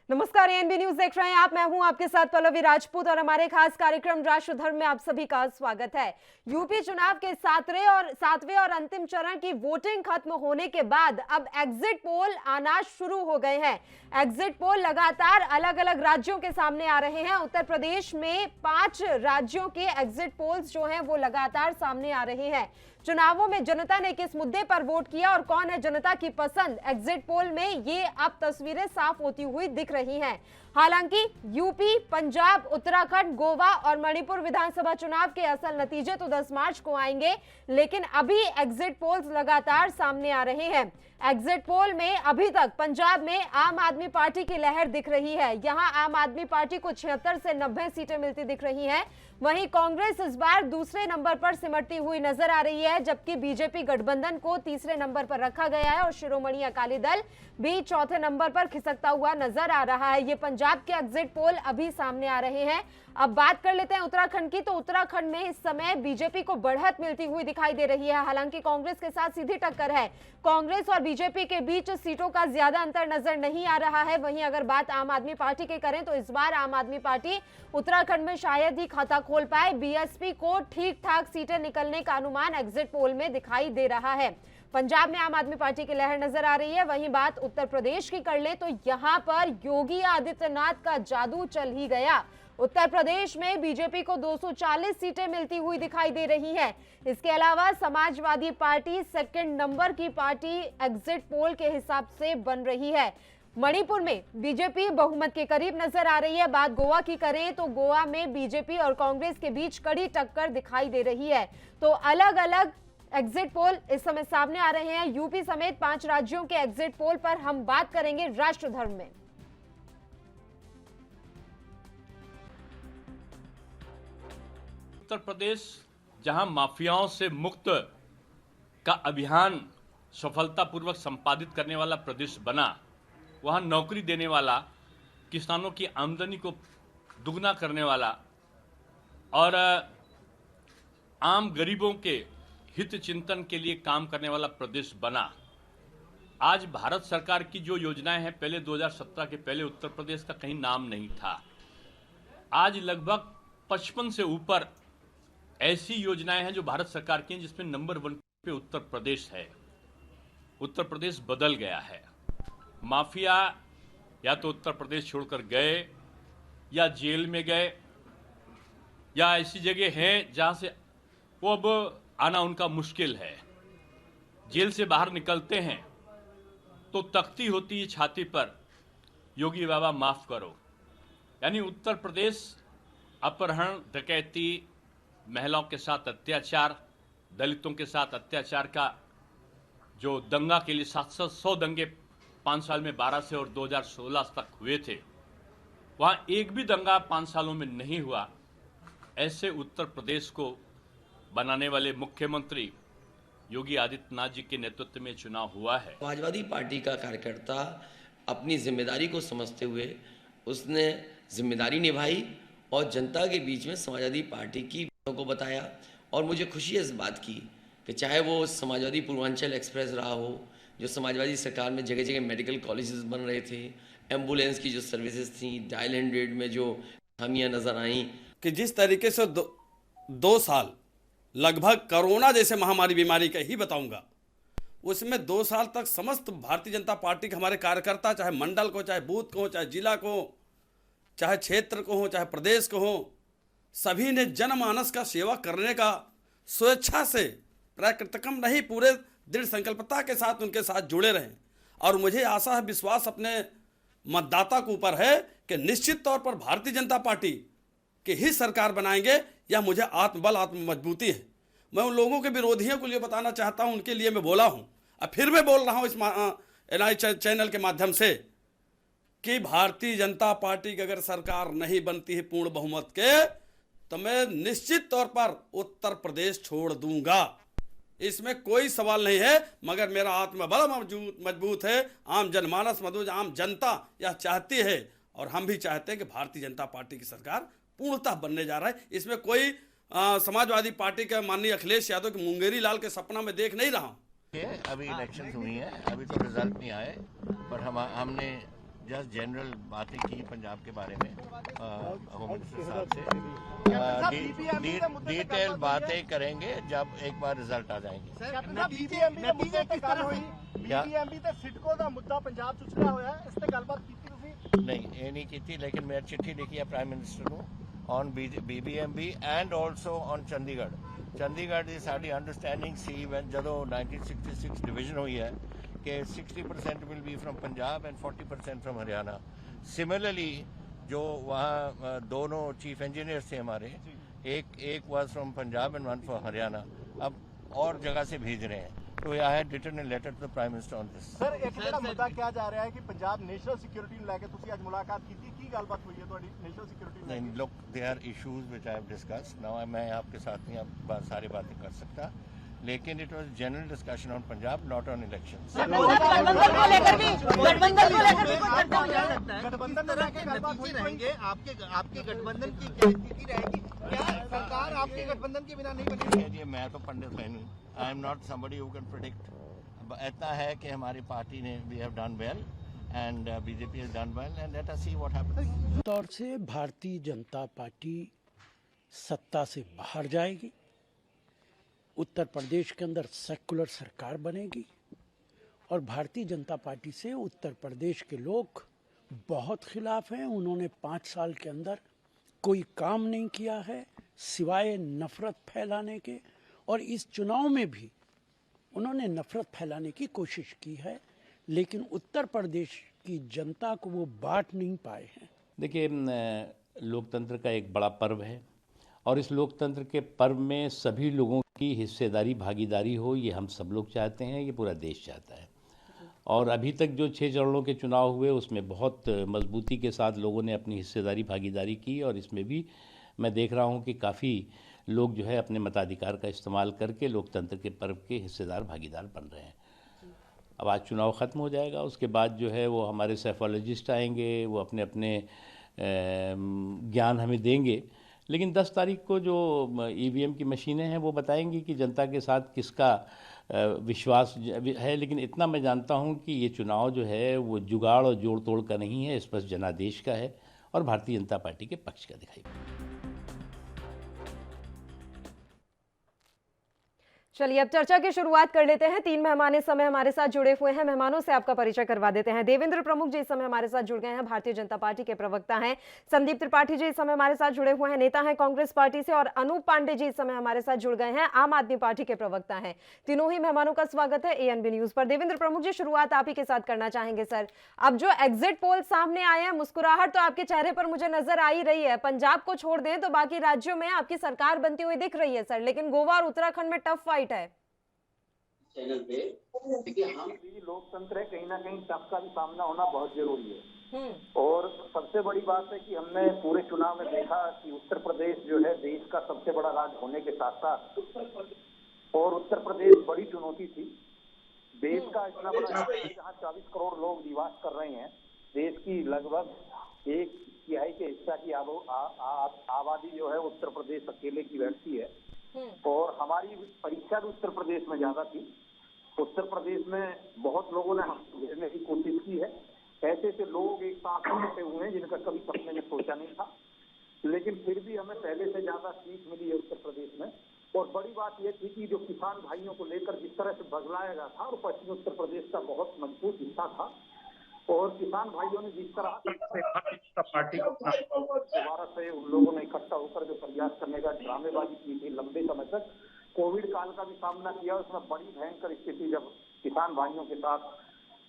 नमस्कार, ANB news देख रहे हैं आप। मैं हूं आपके साथ पल्लवी राजपूत और हमारे खास कार्यक्रम राष्ट्र धर्म में आप सभी का स्वागत है। यूपी चुनाव के सातवें और अंतिम चरण की वोटिंग खत्म होने के बाद अब एग्जिट पोल आना शुरू हो गए हैं। एग्जिट पोल लगातार अलग अलग राज्यों के सामने आ रहे हैं। उत्तर प्रदेश में 5 राज्यों के एग्जिट पोल्स जो हैं वो लगातार सामने आ रहे हैं। चुनावों में जनता ने किस मुद्दे पर वोट किया और कौन है जनता की पसंद, एग्जिट पोल में ये अब तस्वीरें साफ होती हुई दिख रही हैं। हालांकि यूपी, पंजाब, उत्तराखंड, गोवा और मणिपुर विधानसभा चुनाव के असल नतीजे तो 10 मार्च को आएंगे, लेकिन अभी एग्जिट पोल्स लगातार सामने आ रहे हैं। एग्जिट पोल में अभी तक पंजाब में आम आदमी पार्टी की लहर दिख रही है। यहां आम आदमी पार्टी को 76 से 90 सीटें मिलती दिख रही हैं। वहीं कांग्रेस इस बार दूसरे नंबर पर सिमटती हुई नजर आ रही है, जबकि बीजेपी गठबंधन को तीसरे नंबर पर रखा गया है और शिरोमणि अकाली दल भी चौथे नंबर पर खिसकता हुआ नजर आ रहा है। ये पंजाब के एग्जिट पोल अभी सामने आ रहे हैं। अब बात कर लेते हैं उत्तराखंड की। तो उत्तराखंड में इस समय बीजेपी को बढ़त मिलती हुई दिखाई दे रही है। हालांकि कांग्रेस के साथ सीधी टक्कर है। कांग्रेस और बीजेपी के बीच सीटों का ज्यादा अंतर नजर नहीं आ रहा है। वहीं अगर बात आम आदमी पार्टी की करें तो इस बार आम आदमी पार्टी उत्तराखंड में शायद ही खाता खोल पाए। बीएसपी को ठीक ठाक सीटें निकलने का अनुमान एग्जिट पोल में दिखाई दे रहा है। पंजाब में आम आदमी पार्टी की लहर नजर आ रही है। वहीं बात उत्तर प्रदेश की कर ले तो यहां पर योगी आदित्यनाथ का जादू चल ही गया। उत्तर प्रदेश में बीजेपी को 240 सीटें मिलती हुई दिखाई दे रही हैं। इसके अलावा समाजवादी पार्टी सेकंड नंबर की पार्टी एग्जिट पोल के हिसाब से बन रही है। मणिपुर में बीजेपी बहुमत के करीब नजर आ रही है। बात गोवा की करें तो गोवा में बीजेपी और कांग्रेस के बीच कड़ी टक्कर दिखाई दे रही है। तो अलग अलग एग्जिट पोल इस समय सामने आ रहे हैं। यूपी समेत 5 राज्यों के एग्जिट पोल पर हम बात करेंगे राष्ट्र धर्म में। उत्तर प्रदेश जहां माफियाओं से मुक्त का अभियान सफलतापूर्वक संपादित करने वाला प्रदेश बना, वहां नौकरी देने वाला, किसानों की आमदनी को दुगना करने वाला और आम गरीबों के हित चिंतन के लिए काम करने वाला प्रदेश बना। आज भारत सरकार की जो योजनाएं हैं, पहले 2017 के पहले उत्तर प्रदेश का कहीं नाम नहीं था। आज लगभग 55 से ऊपर ऐसी योजनाएं हैं जो भारत सरकार की हैं, जिसमें नंबर 1 पे उत्तर प्रदेश है। उत्तर प्रदेश बदल गया है। माफिया या तो उत्तर प्रदेश छोड़कर गए या जेल में गए या ऐसी जगह हैं जहां से वो अब आना उनका मुश्किल है। जेल से बाहर निकलते हैं तो तख्ती होती है छाती पर, योगी बाबा माफ करो। यानी उत्तर प्रदेश अपहरण, डकैती, महिलाओं के साथ अत्याचार, दलितों के साथ अत्याचार का जो दंगा के लिए 700 दंगे 5 साल में 12 से और 2016 तक हुए थे, वहां एक भी दंगा 5 सालों में नहीं हुआ। ऐसे उत्तर प्रदेश को बनाने वाले मुख्यमंत्री योगी आदित्यनाथ जी के नेतृत्व में चुनाव हुआ है। समाजवादी पार्टी का कार्यकर्ता अपनी जिम्मेदारी को समझते हुए उसने जिम्मेदारी निभाई और जनता के बीच में समाजवादी पार्टी की को बताया। और मुझे खुशी है इस बात की कि चाहे वो समाजवादी पूर्वांचल एक्सप्रेस रहा हो, जो समाजवादी सरकार में जगह जगह मेडिकल कॉलेजेस बन रहे थे, एम्बुलेंस की जो सर्विसेज थी, डायल 100 में जो खामियां नजर आई, कि जिस तरीके से 2 साल लगभग कोरोना जैसे महामारी बीमारी का ही बताऊंगा, उसमें 2 साल तक समस्त भारतीय जनता पार्टी के हमारे कार्यकर्ता, चाहे मंडल को, चाहे बूथ को, चाहे जिला को, चाहे क्षेत्र को हो, चाहे प्रदेश को हो, सभी ने जनमानस का सेवा करने का स्वेच्छा से, प्राकृतिकम नहीं, पूरे दृढ़ संकल्पता के साथ उनके साथ जुड़े रहें। और मुझे आशा है, विश्वास अपने मतदाता के ऊपर है कि निश्चित तौर पर भारतीय जनता पार्टी की ही सरकार बनाएंगे। यह मुझे आत्मबल, आत्म मजबूती है। मैं उन लोगों के विरोधियों को लिए बताना चाहता हूं, उनके लिए मैं बोला हूं और फिर मैं बोल रहा हूं इस एनआई चैनल के माध्यम से कि भारतीय जनता पार्टी की अगर सरकार नहीं बनती है पूर्ण बहुमत के, तो मैं निश्चित तौर पर उत्तर प्रदेश छोड़ दूंगा। इसमें कोई सवाल नहीं है। मगर मेरा आत्मबल मजबूत है। आम जनमानस, मधुज आम जनता यह चाहती है और हम भी चाहते हैं कि भारतीय जनता पार्टी की सरकार पूर्णतः बनने जा रहा है। इसमेे कोई समाजवादी पार्टी के माननीय अखिलेश यादव के मुंगेरी लाल के सपना में देख नहीं रहा हूं। अभी इलेक्शन हुई है, अभी तो रिजल्ट नहीं आए, पर हमने जस्ट जनरल बातें की पंजाब के बारे में होम मिनिस्टर साहब से। डिटेल बातें करेंगे जब एक बार रिजल्ट आ जाएंगे। बीबीएमबी ਤੇ ਸਿਟਕੋ ਦਾ ਮੁੱਦਾ ਪੰਜਾਬ ਚ ਉਛਲਿਆ ਹੋਇਆ ਹੈ, ਇਸ ਤੇ ਗੱਲਬਾਤ ਕੀਤੀ ਤੁਸੀਂ? नहीं ये नहीं की थी, लेकिन मैं चिट्ठी लिखी है प्राइम मिनिस्टर को on BBMB and also on Chandigarh. Chandigarh की साड़ी अंडरस्टैंडिंग सी वैन जो 1966 डिवीजन हुई है कि 60% will be from Punjab and 40% from Haryana. Similarly जो वहाँ दोनों चीफ इंजीनियर्स थे हमारे, एक was from Punjab and one from Haryana, अब और जगह से भेज रहे हैं। तो I had written a letter to the prime minister on this. Sir ਇੱਕ ਜਿਹੜਾ ਮੁੱਦਾ ਕਿਹਾ ਜਾ ਰਿਹਾ ਹੈ ਕਿ ਪੰਜਾਬ ਨੈਸ਼ਨਲ ਸਿਕਿਉਰਿਟੀ ਨੂੰ ਲੈ ਕੇ ਤੁਸੀਂ ਅੱਜ ਮੁਲਾਕਾਤ ਕੀਤੀ, ਕੀ ਗੱਲਬਾਤ ਹੋਈ ਹੈ ਤੁਹਾਡੀ ਨੈਸ਼ਨਲ सिक्योरिटी ਨੂੰ ਲੈ नहीं ਕੇ? Look they are issues which I have discuss now. मैं आपके साथ नहीं आप सारी बातें कर सकता, लेकिन it was general discussion on Punjab, not on elections. गठबंधन को लेकर भी गठबंधन में लेकर गलबात हुई रहेंगे। आपके गठबंधन की क्या स्थिति रहेगी? क्या सरकार आपके गठबंधन के बिना नहीं बनेगी? जी मैं तो पंडित है नहीं, I am not somebody who can predict. इतना है कि हमारी पार्टी ने we have done well and BJP has done well and let us see what happens. तौर से भारतीय जनता पार्टी सत्ता से बाहर जाएगी, उत्तर प्रदेश के अंदर सेकुलर सरकार बनेगी और भारतीय जनता पार्टी से उत्तर प्रदेश के लोग बहुत खिलाफ हैं। उन्होंने 5 साल के अंदर कोई काम नहीं किया है सिवाय नफरत फैलाने के, और इस चुनाव में भी उन्होंने नफरत फैलाने की कोशिश की है, लेकिन उत्तर प्रदेश की जनता को वो बांट नहीं पाए हैं। देखिए, लोकतंत्र का एक बड़ा पर्व है और इस लोकतंत्र के पर्व में सभी लोगों की हिस्सेदारी भागीदारी हो, ये हम सब लोग चाहते हैं, ये पूरा देश चाहता है। और अभी तक जो 6 चरणों के चुनाव हुए उसमें बहुत मजबूती के साथ लोगों ने अपनी हिस्सेदारी भागीदारी की, और इसमें भी मैं देख रहा हूँ कि काफ़ी लोग जो है अपने मताधिकार का इस्तेमाल करके लोकतंत्र के पर्व के हिस्सेदार भागीदार बन रहे हैं। अब आज चुनाव ख़त्म हो जाएगा, उसके बाद जो है वो हमारे साइकोलॉजिस्ट आएंगे, वो अपने अपने ज्ञान हमें देंगे, लेकिन 10 तारीख को जो ईवीएम की मशीनें हैं वो बताएंगी कि जनता के साथ किसका विश्वास है। लेकिन इतना मैं जानता हूं कि ये चुनाव जो है वो जुगाड़ और जोड़ तोड़ का नहीं है, स्पष्ट जनादेश का है और भारतीय जनता पार्टी के पक्ष का दिखाई पड़ता है। चलिए अब चर्चा की शुरुआत कर लेते हैं। 3 मेहमान इस समय हमारे साथ जुड़े हुए हैं। मेहमानों से आपका परिचय करवा देते हैं। देवेंद्र प्रमुख जी इस समय हमारे साथ जुड़ गए हैं, भारतीय जनता पार्टी के प्रवक्ता हैं। संदीप त्रिपाठी जी इस समय हमारे साथ जुड़े हुए हैं, नेता हैं कांग्रेस पार्टी से। और अनूप पांडे जी इस समय हमारे साथ जुड़ गए हैं, आम आदमी पार्टी के प्रवक्ता हैं। तीनों ही मेहमानों का स्वागत है ANB न्यूज पर। देवेंद्र प्रमुख जी, शुरुआत आप ही के साथ करना चाहेंगे सर। अब जो एग्जिट पोल सामने आए हैं, मुस्कुराहट तो आपके चेहरे पर मुझे नजर आ ही रही है। पंजाब को छोड़ दें तो बाकी राज्यों में आपकी सरकार बनती हुई दिख रही है सर, लेकिन गोवा और उत्तराखंड में टफ फाइट है। चैनल पे देखिए, हम भी लोकतंत्र है, कहीं ना कहीं टफ का भी सामना होना बहुत जरूरी है। और सबसे बड़ी बात है कि हमने पूरे चुनाव में देखा कि उत्तर प्रदेश जो है देश का सबसे बड़ा राज्य होने के साथ साथ, और उत्तर प्रदेश बड़ी चुनौती थी। देश का इतना बड़ा राज्य जहाँ 40 करोड़ लोग निवास कर रहे हैं, देश की लगभग 1/3 के हिस्सा की आबादी जो है उत्तर प्रदेश अकेले की बैठती है। और हमारी परीक्षा भी उत्तर प्रदेश में ज्यादा थी। उत्तर प्रदेश में बहुत लोगों ने घेरने की कोशिश की है। ऐसे ऐसे लोग एक साथ बैठे हुए हैं जिनका कभी सपने में सोचा नहीं था, लेकिन फिर भी हमें पहले से ज्यादा सीट मिली है उत्तर प्रदेश में। और बड़ी बात यह थी कि जो किसान भाइयों को लेकर जिस तरह से बदलाया गया था, और पश्चिमी उत्तर प्रदेश का बहुत मजबूत हिस्सा था, और किसान भाइयों ने जिस तरह पार्टी दोबारा से उन लोगों ने इकट्ठा होकर जो प्रयास करने का ड्रामेबाजी की थी लंबे समय तक, कोविड काल का भी सामना किया। उसमें बड़ी भयंकर स्थिति जब किसान भाइयों के साथ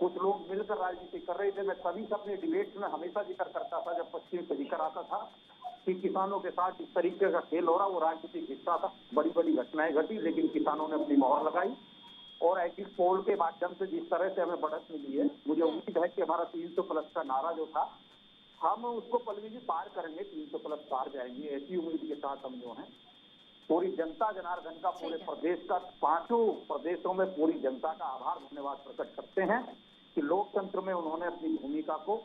कुछ लोग मिलकर राजनीति कर रहे थे। मैं सभी से अपने डिबेट्स में हमेशा जिक्र करता था, जब पश्चिम से जिक्र आता था कि किसानों के साथ इस तरीके का खेल हो रहा, वो राजनीतिक हिस्सा था। बड़ी बड़ी घटनाएं घटी, लेकिन किसानों ने अपनी मोहर लगाई। और एग्जिट पोल के माध्यम से जिस तरह से हमें बढ़त मिली है, मुझे उम्मीद है कि हमारा 300+ का नारा जो था, हम उसको पलवी जी पार करेंगे, 300+ पार जाएंगे, ऐसी उम्मीद के साथ हम जो है पूरी जनता जनार्दन का, पूरे प्रदेश का, 5 प्रदेशों में पूरी जनता का आभार धन्यवाद प्रकट करते हैं कि लोकतंत्र में उन्होंने अपनी भूमिका को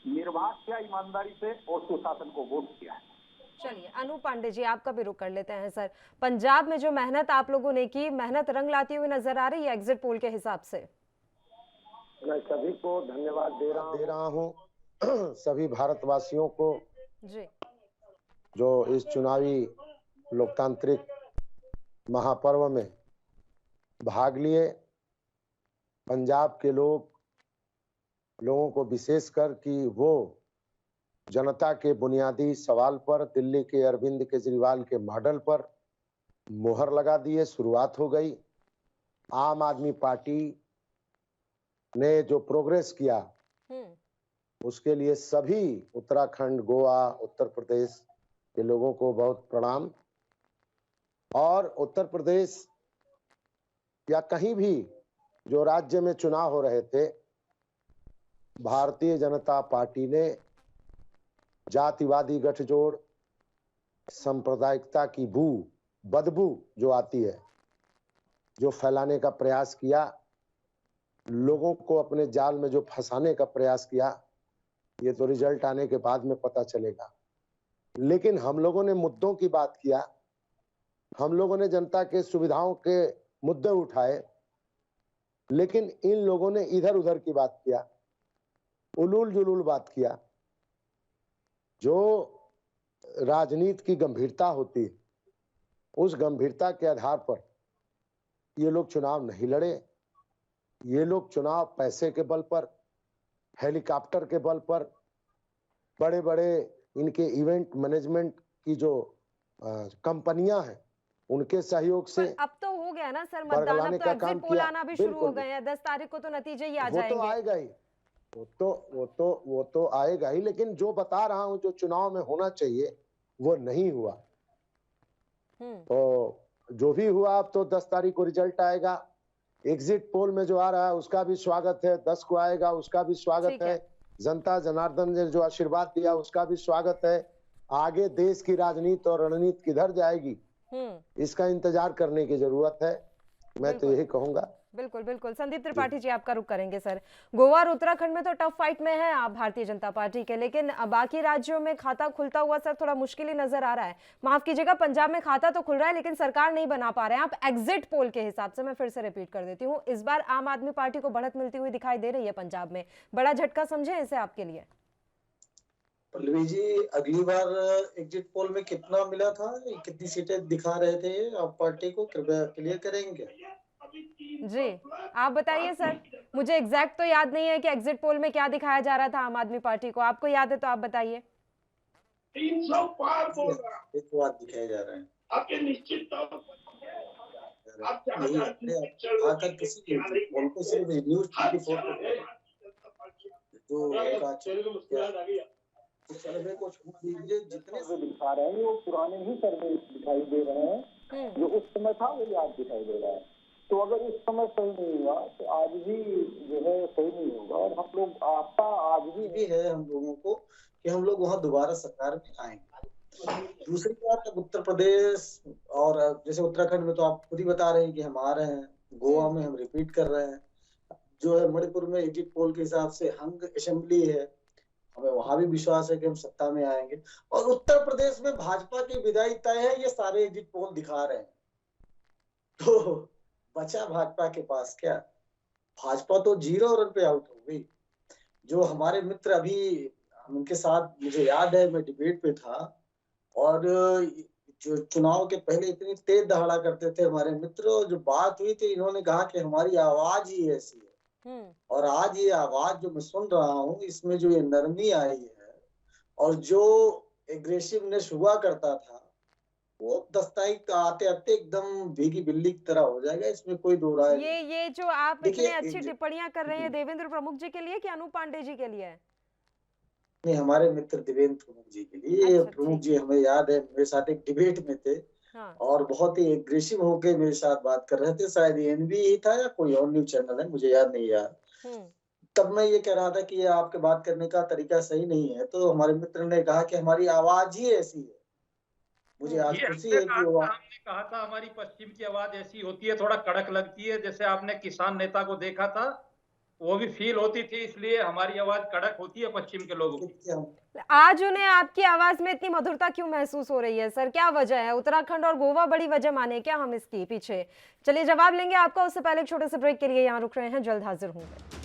निर्वाह किया, ईमानदारी से, और सुशासन को वोट किया है। चलिए अनूप पांडे जी, आपका भी रुख कर लेते हैं सर। पंजाब में जो मेहनत आप लोगों ने की, मेहनत रंग लाती हुई नजर आ रही है एग्जिट पोल के हिसाब से? मैं सभी को धन्यवाद दे रहा हूं सभी भारतवासियों को जी। जो इस चुनावी लोकतांत्रिक महापर्व में भाग लिए, पंजाब के लोगों को विशेषकर कि वो जनता के बुनियादी सवाल पर दिल्ली के अरविंद केजरीवाल के मॉडल पर मोहर लगा दिए। शुरुआत हो गई। आम आदमी पार्टी ने जो प्रोग्रेस किया उसके लिए सभी उत्तराखंड, गोवा, उत्तर प्रदेश के लोगों को बहुत प्रणाम। और उत्तर प्रदेश या कहीं भी जो राज्य में चुनाव हो रहे थे, भारतीय जनता पार्टी ने जातिवादी गठजोड़, सांप्रदायिकता की बदबू जो आती है, जो फैलाने का प्रयास किया, लोगों को अपने जाल में जो फंसाने का प्रयास किया, ये तो रिजल्ट आने के बाद में पता चलेगा। लेकिन हम लोगों ने मुद्दों की बात किया, हम लोगों ने जनता के सुविधाओं के मुद्दे उठाए, लेकिन इन लोगों ने इधर उधर की बात किया, उलूल जुलूल बात किया। जो राजनीति की गंभीरता होती है, उस गंभीरता के आधार पर ये लोग चुनाव नहीं लड़े। ये लोग चुनाव पैसे के बल पर, हेलीकॉप्टर के बल पर, बड़े बड़े इनके इवेंट मैनेजमेंट की जो कंपनियां हैं उनके सहयोग से। अब तो हो गया ना सर मतदान, अब तो एग्जिट पोल आना भी शुरू हो गए हैं। 10 तारीख को तो नतीजे ही आ जाएंगे। वो तो आएगा ही, वो तो आएगा ही। लेकिन जो बता रहा हूं, जो चुनाव में होना चाहिए वो नहीं हुआ। तो जो भी हुआ, अब तो 10 तारीख को रिजल्ट आएगा। एग्जिट पोल में जो आ रहा है उसका भी स्वागत है, 10 को आएगा उसका भी स्वागत है। जनता जनार्दन ने जो आशीर्वाद दिया उसका भी स्वागत है। आगे देश की राजनीति और रणनीति किधर जाएगी, इसका इंतजार करने की जरूरत है। मैं तो यही कहूंगा। बिल्कुल बिल्कुल। संदीप त्रिपाठी जी, आपका रुख करेंगे सर। गोवा और उत्तराखंड में तो टफ फाइट में है आप भारतीय जनता पार्टी के, लेकिन बाकी राज्यों में खाता खुलता हुआ सर थोड़ा मुश्किल ही नजर आ रहा है। माफ कीजिएगा, पंजाब में खाता तो खुल रहा है लेकिन सरकार नहीं बना पा रहे हैं आप। एग्जिट पोल के हिसाब से, मैं फिर से रिपीट कर देती हूँ, इस बार आम आदमी पार्टी को बढ़त मिलती हुई दिखाई दे रही है पंजाब में। बड़ा झटका समझे इसे आपके लिए? पल्लवी जी, अगली बार एग्जिट पोल में कितना मिला था, कितनी सीटें दिखा रहे थे आप पार्टी को, कृपया क्लियर करेंगे? जी आप बताइए सर, मुझे एग्जैक्ट तो याद नहीं है कि एग्जिट पोल में क्या दिखाया जा रहा था आम आदमी पार्टी को। आपको याद है तो आप बताइए। 300 पार बोल रहा है, एक बात दिखाया जा रहा है आपके निश्चित तौर पर। आकर किसी उनको सिर्फ न्यूज़ 24 जो सर्वे को छोड़ दीजिए, जितने जो दिखा रहे हैं वो पुराने ही सर्वे दिखाई दे रहे हैं। जो उस समय था वही आज दिखाई दे रहा है। तो अगर इस समय सही नहीं हुआ तो आज भी जो है सही नहीं होगा। और हम लोग आशा आज भी है हम लोगों को कि हम लोग वहाँ दोबारा सरकार में आएंगे। दूसरी बात, अब उत्तर प्रदेश और जैसे उत्तराखंड में तो आप खुद ही बता रहे हैं कि हम आ रहे हैं, गोवा में हम रिपीट कर रहे हैं, जो है मणिपुर में एग्जिट पोल के हिसाब से हंग असेंबली है, हमें वहां भी विश्वास है कि हम सत्ता में आएंगे। और उत्तर प्रदेश में भाजपा की विदाई तय है, ये सारे एग्जिट पोल दिखा रहे हैं। तो बचा भाजपा के पास क्या? भाजपा तो 0 रन पे आउट हो गई। जो हमारे मित्र, अभी उनके साथ मुझे याद है मैं डिबेट पे था, और जो चुनाव के पहले इतनी तेज दहाड़ा करते थे हमारे मित्र, और जो बात हुई थी इन्होंने कहा कि हमारी आवाज ही ऐसी है। और आज ये आवाज जो मैं सुन रहा हूँ, इसमें जो ये नरमी आई है और जो एग्रेसिवनेस हुआ करता था, वो 10 तारीख आते आते एकदम भीगी बिल्ली की तरह हो जाएगा। इसमें कोई दो राय नहीं। ये जो आप इतने अच्छी टिप्पणियां कर रहे हैं देवेंद्र प्रमुख जी के लिए कि अनूप पांडे जी के लिए? नहीं, हमारे मित्र देवेंद्र प्रमुख जी के लिए। अच्छा, प्रमुख जी हमें याद है मेरे साथ एक डिबेट में थे। हाँ। और बहुत ही एग्रेसिव होके मेरे साथ बात कर रहे थे। शायद एनबी ही था या कोई और न्यूज चैनल है, मुझे याद नहीं यार। तब मैं ये कह रहा था कि ये आपके बात करने का तरीका सही नहीं है। तो हमारे मित्र ने कहा कि हमारी आवाज ही ऐसी है। मुझे आज खुशी है कि हमने कहा था हमारी पश्चिम की आवाज ऐसी होती है, थोड़ा कड़क लगती है। जैसे आपने किसान नेता को देखा था, वो भी फील होती थी, इसलिए हमारी आवाज कड़क होती है पश्चिम के लोगों की। आज उन्हें आपकी आवाज में इतनी मधुरता क्यों महसूस हो रही है सर? क्या वजह है? उत्तराखंड और गोवा बड़ी वजह माने क्या हम इसकी पीछे? चलिए जवाब लेंगे आपका, उससे पहले एक छोटे से ब्रेक के लिए यहाँ रुक रहे हैं, जल्द हाजिर होंगे।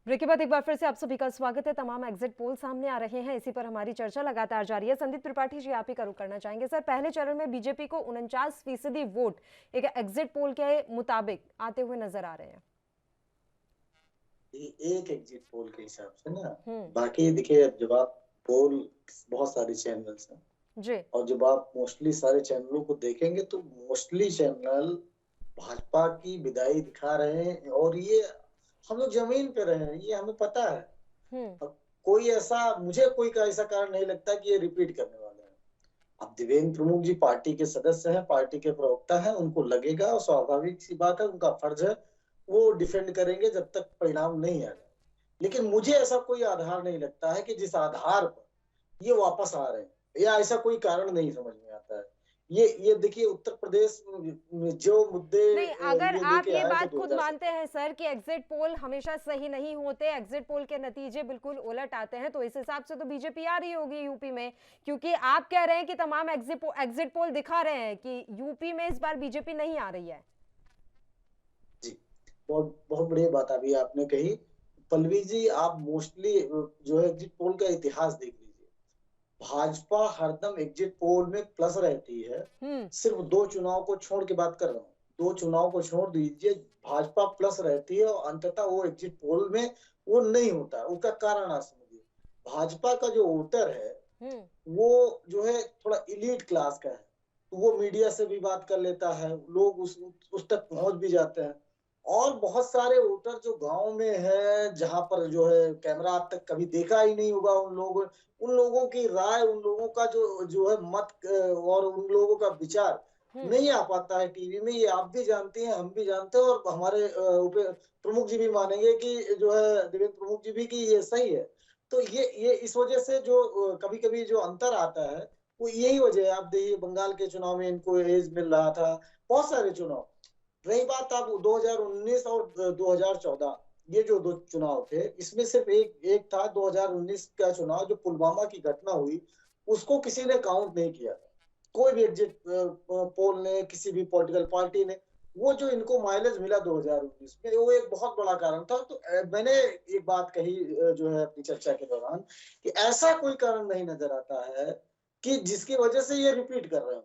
ब्रेक के बाद एक बार फिर से आप सभी का स्वागत है। तमाम एग्जिट पोल सामने आ रहे हैं, इसी पर हमारी चर्चा लगातार जारी है। संदीप त्रिपाठी जी, आप ही का रुख करना चाहेंगे। सर, पहले चरण में बीजेपी को 49% वोट एक एग्जिट पोल के मुताबिक आते हुए नजर आ रहे हैं। एक एग्जिट पोल के हिसाब से ना, बाकी देखिए जब आप पोल बहुत सारे चैनल्स हैं जी, और जब आप मोस्टली सारे चैनलों को देखेंगे तो मोस्टली चैनल भाजपा की विदाई दिखा रहे हैं, और ये हम लोग जमीन पे रहे हैं, ये हमें पता है। अब कोई ऐसा, मुझे कोई का ऐसा कारण नहीं लगता कि ये रिपीट करने वाले हैं। अब देवेंद्र प्रमुख जी पार्टी के सदस्य हैं, पार्टी के प्रवक्ता हैं, उनको लगेगा, और स्वाभाविक सी बात है, उनका फर्ज है, वो डिफेंड करेंगे जब तक परिणाम नहीं आ जाए। लेकिन मुझे ऐसा कोई आधार नहीं लगता है कि जिस आधार पर ये वापस आ रहे हैं, या ऐसा कोई कारण नहीं समझ में आता है। ये देखिए उत्तर प्रदेश में जो मुद्दे, नहीं, अगर आप ये बात खुद मानते हैं सर कि एग्जिट पोल हमेशा सही नहीं होते, एग्जिट पोल के नतीजे बिल्कुल उलट आते हैं, तो इस हिसाब से तो बीजेपी आ रही होगी यूपी में, क्योंकि आप कह रहे हैं कि तमाम एग्जिट पोल दिखा रहे हैं कि यूपी में इस बार बीजेपी नहीं आ रही है। जी, बहुत बहुत बढ़िया बात अभी आपने कही पल्लवी जी। आप मोस्टली जो है एग्जिट पोल का इतिहास देख लीजिए, भाजपा हरदम एग्जिट पोल में प्लस रहती है। सिर्फ 2 चुनाव को छोड़ के बात कर रहा हूँ, 2 चुनाव को छोड़ दीजिए, भाजपा प्लस रहती है, और अंततः वो एग्जिट पोल में वो नहीं होता। उसका कारण आप समझिए, भाजपा का जो वोटर है वो जो है थोड़ा इलीट क्लास का है, तो वो मीडिया से भी बात कर लेता है, लोग उस तक पहुंच भी जाते हैं। और बहुत सारे वोटर जो गांव में है, जहां पर जो है कैमरा अब तक कभी देखा ही नहीं होगा, उन लोगों की राय, उन लोगों का जो है मत, और उन लोगों का विचार नहीं आ पाता है टीवी में। ये आप भी जानते हैं, हम भी जानते हैं, और हमारे प्रमुख जी भी मानेंगे कि जो है देवेंद्र प्रमुख जी भी कि ये सही है। तो ये इस वजह से जो कभी कभी जो अंतर आता है वो यही वजह है। आप देखिए बंगाल के चुनाव में इनको एज मिल रहा था, बहुत सारे चुनाव। रही बात अब 2019 और 2014, ये जो 2 चुनाव थे, इसमें सिर्फ एक था 2019 का चुनाव, जो पुलवामा की घटना हुई, उसको किसी ने काउंट नहीं किया था, कोई भी एग्जिट पोल ने, किसी भी पॉलिटिकल पार्टी ने। वो जो इनको माइलेज मिला 2019 में, वो एक बहुत बड़ा कारण था। तो मैंने एक बात कही जो है अपनी चर्चा के दौरान, कि ऐसा कोई कारण नहीं नजर आता है कि जिसकी वजह से ये रिपीट कर रहे हैं।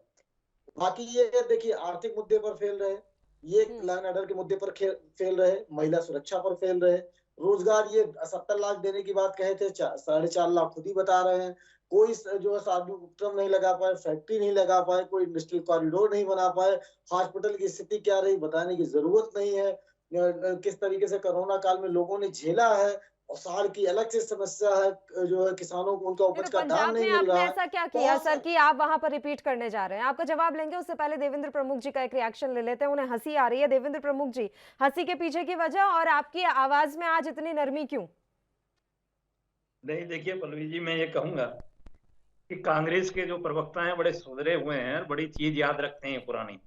बाकी ये देखिए आर्थिक मुद्दे पर फेल रहे, ये लॉ एंड ऑर्डर के मुद्दे पर फेल रहे, महिला सुरक्षा पर फेल रहे, रोजगार ये 70 लाख देने की बात कहे थे, 4.5 लाख खुद ही बता रहे हैं। कोई जो है साधु उपक्रम नहीं लगा पाए, फैक्ट्री नहीं लगा पाए, कोई इंडस्ट्रियल कॉरिडोर नहीं बना पाए, हॉस्पिटल की स्थिति क्या रही बताने की जरूरत नहीं है। किस तरीके से कोरोना काल में लोगों ने झेला है, और साल की अलग से समस्या है, जो है किसानों को उनका उपज का दाम नहीं मिल रहा है। ऐसा क्या किया सर कि आप वहां पर रिपीट करने जा रहे हैं? आपका जवाब लेंगे, उससे पहले देवेंद्र प्रमुख जी का एक रिएक्शन ले लेते हैं। उन्हें हंसी आ रही है। देवेंद्र प्रमुख जी, हंसी के पीछे की वजह और आपकी आवाज में आज इतनी नरमी क्यों? नहीं, देखिए पल्लवी जी, मैं ये कहूंगा कि कांग्रेस के जो प्रवक्ता हैं बड़े सुधरे हुए हैं, बड़ी चीज याद रखते हैं पुरानी,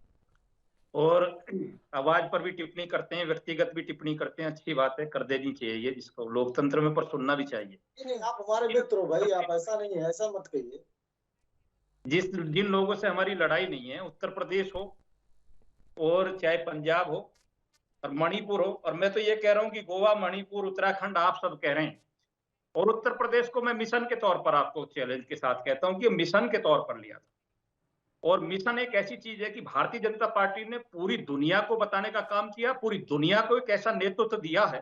और आवाज पर भी टिप्पणी करते हैं, व्यक्तिगत भी टिप्पणी करते हैं। अच्छी बात है, कर देनी चाहिए, जिसको लोकतंत्र में, पर सुनना भी चाहिए। नहीं, आप हमारे मित्र हो भाई, आप ऐसा नहीं है, ऐसा मत कहिए। जिन लोगों से हमारी लड़ाई नहीं है, उत्तर प्रदेश हो और चाहे पंजाब हो और मणिपुर हो, और मैं तो ये कह रहा हूं कि गोवा, मणिपुर, उत्तराखंड आप सब कह रहे हैं, और उत्तर प्रदेश को मैं मिशन के तौर पर आपको चैलेंज के साथ कहता हूं कि मिशन के तौर पर लिया था। और मिशन एक ऐसी चीज है कि भारतीय जनता पार्टी ने पूरी दुनिया को बताने का काम किया, पूरी दुनिया को एक ऐसा नेतृत्व दिया है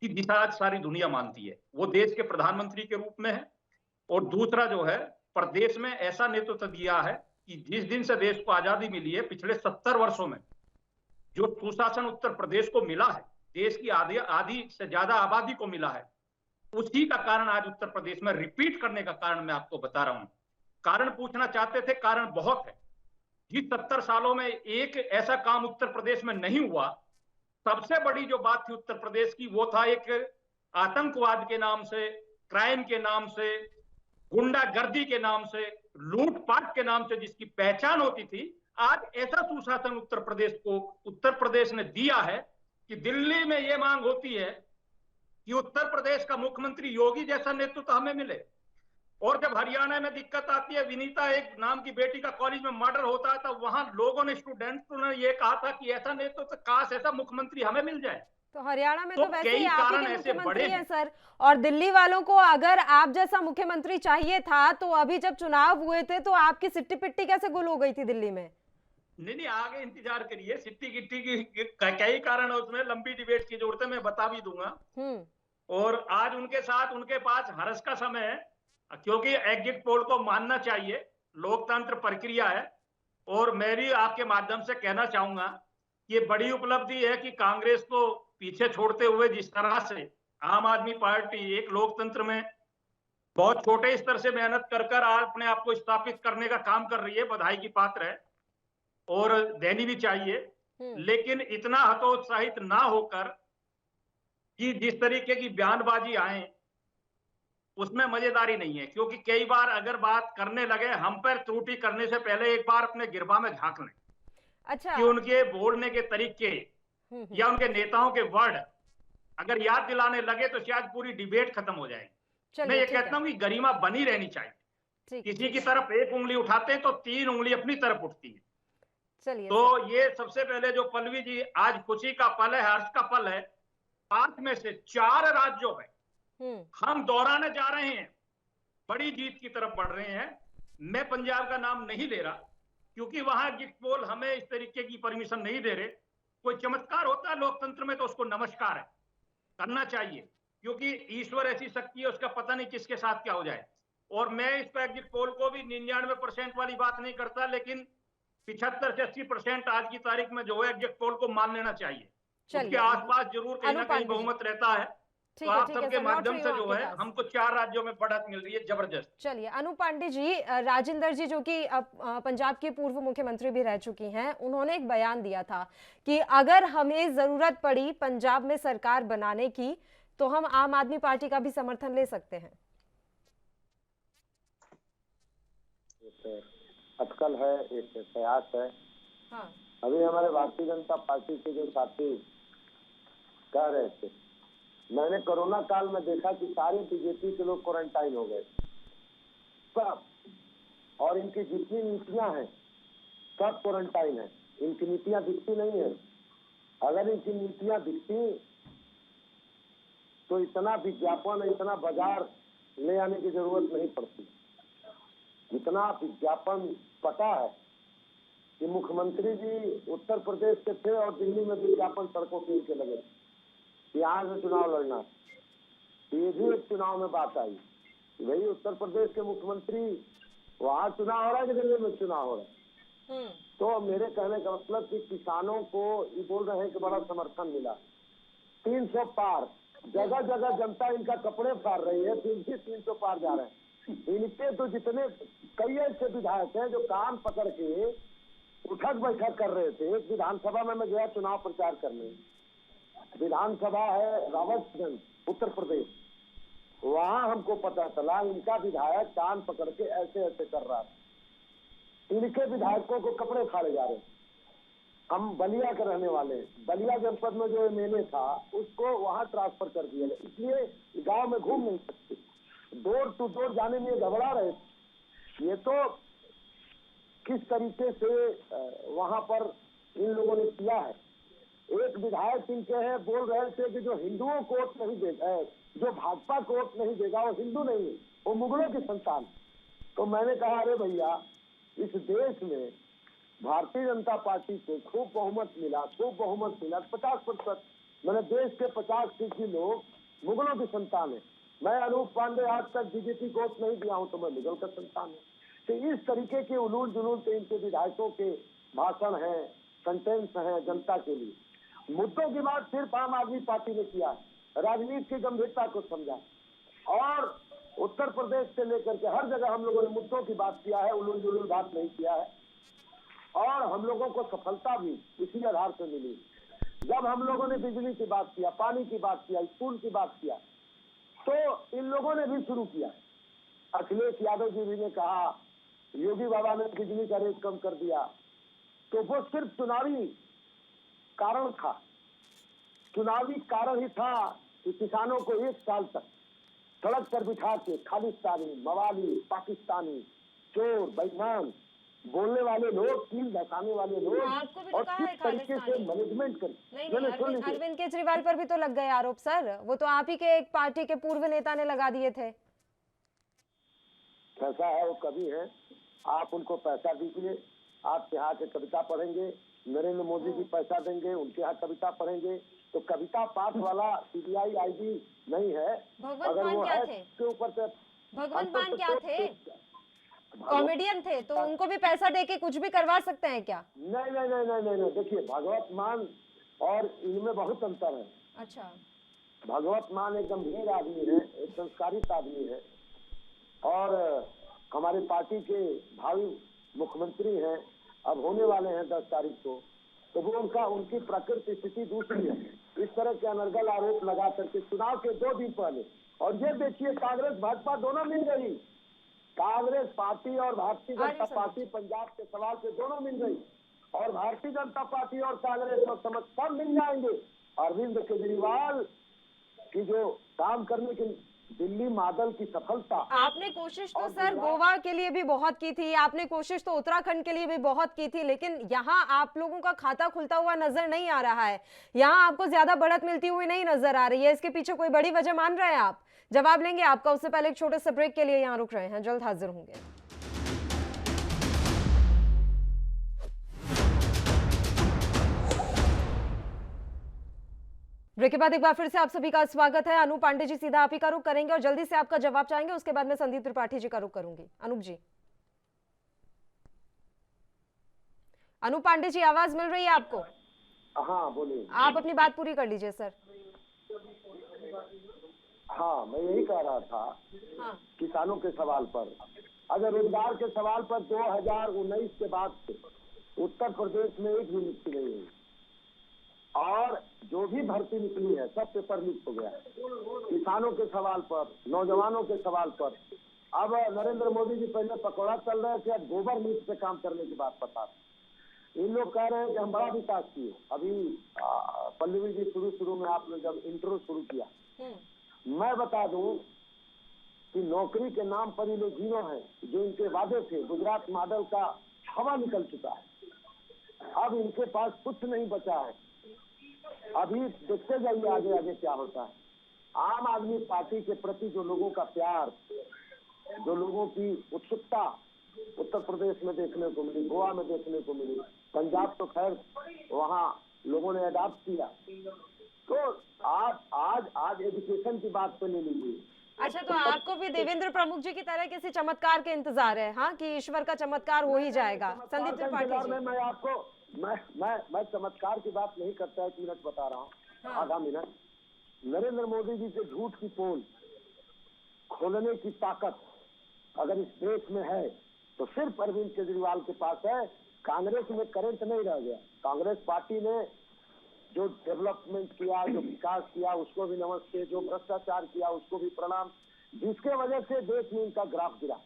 कि दिशा आज सारी दुनिया मानती है। वो देश के प्रधानमंत्री के रूप में है, और दूसरा जो है प्रदेश में ऐसा नेतृत्व दिया है कि जिस दिन से देश को आजादी मिली है, पिछले 70 वर्षों में जो सुशासन उत्तर प्रदेश को मिला है, देश की आधी से ज्यादा आबादी को मिला है, उसी का कारण आज उत्तर प्रदेश में रिपीट करने का कारण मैं आपको बता रहा हूं। कारण पूछना चाहते थे, कारण बहुत है। जिस 70 सालों में एक ऐसा काम उत्तर प्रदेश में नहीं हुआ, सबसे बड़ी जो बात थी उत्तर प्रदेश की, वो था एक आतंकवाद के नाम से, क्राइम के नाम से, गुंडागर्दी के नाम से, लूटपाट के नाम से जिसकी पहचान होती थी, आज ऐसा सुशासन उत्तर प्रदेश ने दिया है कि दिल्ली में यह मांग होती है कि उत्तर प्रदेश का मुख्यमंत्री योगी जैसा नेतृत्व हमें मिले। और जब हरियाणा में दिक्कत आती है, विनीता एक नाम की बेटी का कॉलेज में मर्डर होता है, तब वहां लोगों ने, स्टूडेंट्स ने ये कहा था कि ऐसा नेतृत्व, काश ऐसा मुख्यमंत्री हमें मिल जाए। तो हरियाणा में तो तो वैसे कई ही आप ही कारण के ऐसे मुख्यमंत्री बड़े हैं हैं। सर, और दिल्ली वालों को अगर आप जैसा मुख्यमंत्री चाहिए था तो अभी जब चुनाव हुए थे तो आपकी सिट्टी पिट्टी कैसे गुल हो गई थी दिल्ली में? नहीं, आगे इंतजार करिए, सिट्टी गिट्टी की कई कारण है उसमें, लंबी डिबेट की जरूरत है, मैं बता भी दूंगा। और आज उनके साथ उनके पास हरस का समय है, क्योंकि एग्जिट पोल को मानना चाहिए, लोकतंत्र प्रक्रिया है। और मैं भी आपके माध्यम से कहना चाहूंगा कि ये बड़ी उपलब्धि है कि कांग्रेस को पीछे छोड़ते हुए जिस तरह से आम आदमी पार्टी एक लोकतंत्र में बहुत छोटे स्तर से मेहनत कर कर अपने आप को स्थापित करने का काम कर रही है, बधाई की पात्र है और देनी भी चाहिए। लेकिन इतना हतोत्साहित ना होकर कि जिस तरीके की बयानबाजी आए उसमें मजेदारी नहीं है, क्योंकि कई बार अगर बात करने लगे हम पर त्रुटि करने से पहले एक बार अपने गिरबा में झांक लें। अच्छा, कि उनके बोलने के तरीके या उनके नेताओं के वर्ड अगर याद दिलाने लगे तो शायद पूरी डिबेट खत्म हो जाएगी। मैं ये कहता हूं कि गरिमा बनी रहनी चाहिए। किसी की तरफ एक उंगली उठाते हैं तो 3 उंगली अपनी तरफ उठती है। चलिए, तो ये सबसे पहले जो पल्लवी जी, आज खुशी का पल है, हर्ष का पल है। 5 में से 4 राज्यों में हम दोहराने जा रहे हैं, बड़ी जीत की तरफ बढ़ रहे हैं। मैं पंजाब का नाम नहीं ले रहा क्योंकि वहां एग्जिट पोल हमें इस तरीके की परमिशन नहीं दे रहे। कोई चमत्कार होता है लोकतंत्र में तो उसको नमस्कार है, करना चाहिए, क्योंकि ईश्वर ऐसी शक्ति है, उसका पता नहीं किसके साथ क्या हो जाए। और मैं इस पर एग्जिट पोल को भी 99% वाली बात नहीं करता, लेकिन 75 से 80% आज की तारीख में जो है एग्जिट पोल को मान लेना चाहिए। उसके आसपास जरूर कहीं ना कहीं बहुमत रहता है। तो आप सबके माध्यम से जो है हमको 4 राज्यों में बढ़त मिल रही है, जबरदस्त। चलिए, अनु पांडे जी, राजेंद्र जी जो कि पंजाब की पूर्व मुख्यमंत्री भी रह चुकी हैं, उन्होंने एक बयान दिया था कि अगर हमें जरूरत पड़ी पंजाब में सरकार बनाने की तो हम आम आदमी पार्टी का भी समर्थन ले सकते हैं। अटकल है, एक प्रयास है। हाँ। अभी हमारे भारतीय जनता पार्टी के जो साथी कह रहे थे, मैंने कोरोना काल में देखा कि सारे बीजेपी के लोग क्वारंटाइन हो गए सब, और इनकी जितनी नीतियां हैं सब क्वारंटाइन है। इनकी नीतियां दिखती नहीं है। अगर इनकी नीतियां दिखती तो इतना विज्ञापन, इतना बाजार ले आने की जरूरत नहीं पड़ती। जितना विज्ञापन पता है कि मुख्यमंत्री जी उत्तर प्रदेश के थे और दिल्ली में विज्ञापन सड़कों के नीचे लगे, यहाँ से चुनाव लड़ना। ये भी एक चुनाव में बात आई, वही उत्तर प्रदेश के मुख्यमंत्री, वहाँ चुनाव हो रहा है कि दिल्ली में चुनाव हो रहा है। तो मेरे कहने का मतलब कि किसानों को ये बोल रहे हैं कि बड़ा समर्थन मिला। 300 पार, जगह जगह जनता इनका कपड़े फाड़ रही है, 300 पार जा रहे हैं। इनके तो जितने कई ऐसे विधायक हैं जो कान पकड़ के उठक बैठक कर रहे थे। एक विधानसभा में मैं गया चुनाव प्रचार करने, विधानसभा है रावतगंज उत्तर प्रदेश, वहां हमको पता चला इनका विधायक कान पकड़ के ऐसे ऐसे कर रहा है। इनके विधायकों को कपड़े फाड़े जा रहे। हम बलिया के रहने वाले, बलिया जनपद में जो एमएलए था उसको वहां ट्रांसफर कर दिया, इसलिए गांव में घूम नहीं सकते, डोर टू डोर जाने में घबरा रहे। ये तो किस तरीके से वहां पर इन लोगों ने किया है। एक विधायक इनके हैं बोल रहे थे कि जो हिंदुओं को वोट नहीं देगा, जो भाजपा को वोट नहीं देगा वो हिंदू नहीं है, वो मुगलों की संतान। तो मैंने कहा अरे भैया, इस देश में भारतीय जनता पार्टी को खूब बहुमत मिला, 50%। मैंने देश के 50% लोग मुगलों की संतान है। मैं अनूप पांडे आज तक बीजेपी को वोट नहीं दिया हूं, तो मैं मुगल का संतान है। तो इस तरीके के उलूल जुलूल से इनके विधायकों के भाषण है, सेंटेंस है जनता के लिए। मुद्दों की बात सिर्फ आम आदमी पार्टी ने किया, राजनीति की गंभीरता को समझा, और उत्तर प्रदेश से लेकर के हर जगह हम लोगों ने मुद्दों की बात किया है, उलूल जुलूल बात नहीं किया है। और हम लोगों को सफलता भी इसी आधार पर मिली। जब हम लोगों ने बिजली की बात किया, पानी की बात किया, स्कूल की बात किया, तो इन लोगों ने भी शुरू किया। अखिलेश यादव जी भी ने कहा, योगी बाबा ने बिजली का रेट कम कर दिया, तो वो सिर्फ चुनावी कारण था। चुनावी कारण ही था कि किसानों को 1 साल तक सड़क पर बिठा के खालिस्तानी, मवाली, पाकिस्तानी, चोर, बेईमान बोलने वाले लोग, कील धसाने वाले लोग आपको भी तो और कहा है किस तरीके से खालिस्तानी। मैनेजमेंट कर। नहीं मैंने नहीं, सुन लीजिए। अरविंद केजरीवाल पर भी तो लग गए आरोप सर, वो तो आप ही के एक पार्टी के पूर्व नेता ने लगा दिए थे। कैसा है वो कवि है, आप उनको पैसा दीजिए, आपके यहाँ के कविता पढ़ेंगे, नरेंद्र मोदी जी पैसा देंगे, उनके यहाँ कविता पढ़ेंगे, तो कविता पाठ वाला सीबीआई आईडी नहीं है। भगवंत अगर मान वो क्या है थे? उसके ऊपर से भगवंत मान क्या थे? कॉमेडियन थे, तो उनको भी पैसा देके कुछ भी करवा सकते हैं क्या? नहीं नहीं नहीं नहीं नहीं, देखिए भगवत मान और इनमें बहुत अंतर है। अच्छा, भगवत मान एक गंभीर आदमी है, एक संस्कारित आदमी है, और हमारे पार्टी के भावी मुख्यमंत्री हैं, अब होने वाले हैं 10 तारीख को, तो वो उनकी प्रकृति स्थिति दूसरी है। इस तरह के अनर्गल आरोप लगा करके चुनाव के 2 दिन पहले, और ये देखिए कांग्रेस भाजपा दोनों मिल गई, कांग्रेस पार्टी और भारतीय जनता पार्टी पंजाब के सवाल से दोनों मिल गई, और भारतीय जनता पार्टी और कांग्रेस और समझ सब मिल जाएंगे। अरविंद केजरीवाल की जो काम करने की दिल्ली मॉडल की सफलता, आपने कोशिश तो सर गोवा के लिए भी बहुत की थी, आपने कोशिश तो उत्तराखंड के लिए भी बहुत की थी, लेकिन यहाँ आप लोगों का खाता खुलता हुआ नजर नहीं आ रहा है, यहाँ आपको ज्यादा बढ़त मिलती हुई नहीं नजर आ रही है। इसके पीछे कोई बड़ी वजह मान रहे हैं आप? जवाब लेंगे आपका, उससे पहले एक छोटे से ब्रेक के लिए यहाँ रुक रहे हैं, जल्द हाजिर होंगे। ब्रेक के बाद एक बार फिर से आप सभी का स्वागत है। अनूप पांडे जी सीधा आप ही का रुख करेंगे और जल्दी से आपका जवाब चाहेंगे, उसके बाद मैं संदीप त्रिपाठी जी का रुख करूंगी। अनूप जी, अनूप पांडे जी आवाज मिल रही है आपको? हाँ बोलिए। आप अपनी बात पूरी कर लीजिए सर। हाँ, मैं यही कह रहा था। हाँ। किसानों के सवाल पर, अगर रोजगार के सवाल पर 2019 के बाद से उत्तर प्रदेश में एक भी नियुक्ति नहीं हुई, और जो भी भर्ती निकली है सब पेपर लीक हो गया। किसानों के सवाल पर, नौजवानों के सवाल पर, अब नरेंद्र मोदी जी पहले पकौड़ा चल रहे थे, अब गोबर मीट पे काम करने की बात बता रहे। इन लोग कह रहे हैं कि हम बड़ा विकास किए। अभी पल्लवी जी शुरू में आपने जब इंट्रो शुरू किया, मैं बता दूं कि नौकरी के नाम पर ये लोग जीरो हैं। जो इनके वादे थे, गुजरात मॉडल का हवा निकल चुका है, अब इनके पास कुछ नहीं बचा है। अभी देखते जाइए आगे आगे क्या होता है। आम आदमी पार्टी के प्रति जो लोगों का प्यार, जो लोगों की उत्सुकता उत्तर प्रदेश में देखने को मिली, गोवा में देखने को मिली, पंजाब तो खैर वहाँ लोगों ने अडॉप्ट किया। तो आज एजुकेशन की बात पे ले लीजिए। अच्छा, तो आपको भी देवेंद्र प्रमुख जी की तरह किसी चमत्कार के इंतजार है? हाँ, कि ईश्वर का चमत्कार हो ही जाएगा। संदीप त्रिपाठी जी, मैं आपको मैं चमत्कार की बात नहीं करता, 1 मिनट बता रहा हूँ। हाँ। आधा मिनट। नरेंद्र मोदी जी के झूठ की पोल खोलने की ताकत अगर इस देश में है तो सिर्फ अरविंद केजरीवाल के पास है। कांग्रेस में करंट नहीं रह गया। कांग्रेस पार्टी ने जो डेवलपमेंट किया, जो विकास किया, उसको भी नमस्ते, जो भ्रष्टाचार किया उसको भी प्रणाम, जिसके वजह से देश में इनका ग्राफ गिरा।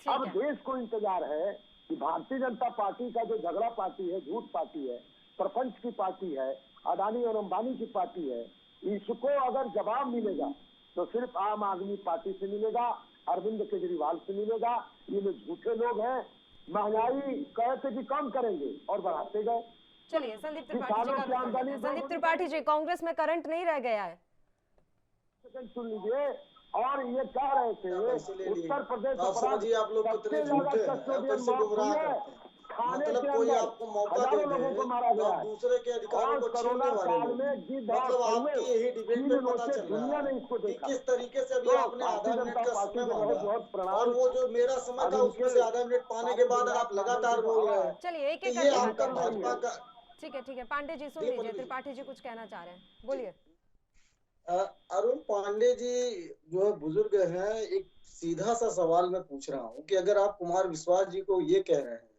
अब देश को इंतजार है कि भारतीय जनता पार्टी का जो झगड़ा पार्टी है, झूठ पार्टी है, प्रपंच की पार्टी है, अडानी और अंबानी की पार्टी है, इसको अगर जवाब मिलेगा तो सिर्फ आम आदमी पार्टी से मिलेगा, अरविंद केजरीवाल से मिलेगा। ये लोग झूठे लोग हैं। महंगाई कहते कि कम करेंगे और बढ़ाते गए। चलिए संदीप त्रिपाठी जी का, संदीप त्रिपाठी जी, कांग्रेस में करंट नहीं रह गया है? सुन लीजिए, और ये कह रहे थे उत्तर प्रदेश आप लोग कितने झूठे हैं, मतलब कोई आपको मौका दे दे तो आप दूसरे के अधिकारों को छीनने वाले लोग। मतलब आपकी यही डिबेट में पता चल रहा है कि किस तरीके से अभी आपने आधा मिनट का समय मांगा, और वो जो मेरा समय था उसमें से आधा मिनट पाने के बाद आप लगातार बोल रहे हैं। चलिए एक एक ये आपका भाजपा का। ठीक है, पांडे जी सुन लीजिए, त्रिपाठी जी कुछ कहना चाह रहे हैं, बोलिए। अरुण पांडे जी जो है बुजुर्ग हैं, एक सीधा सा सवाल मैं पूछ रहा हूँ कि अगर आप कुमार विश्वास जी को ये कह रहे हैं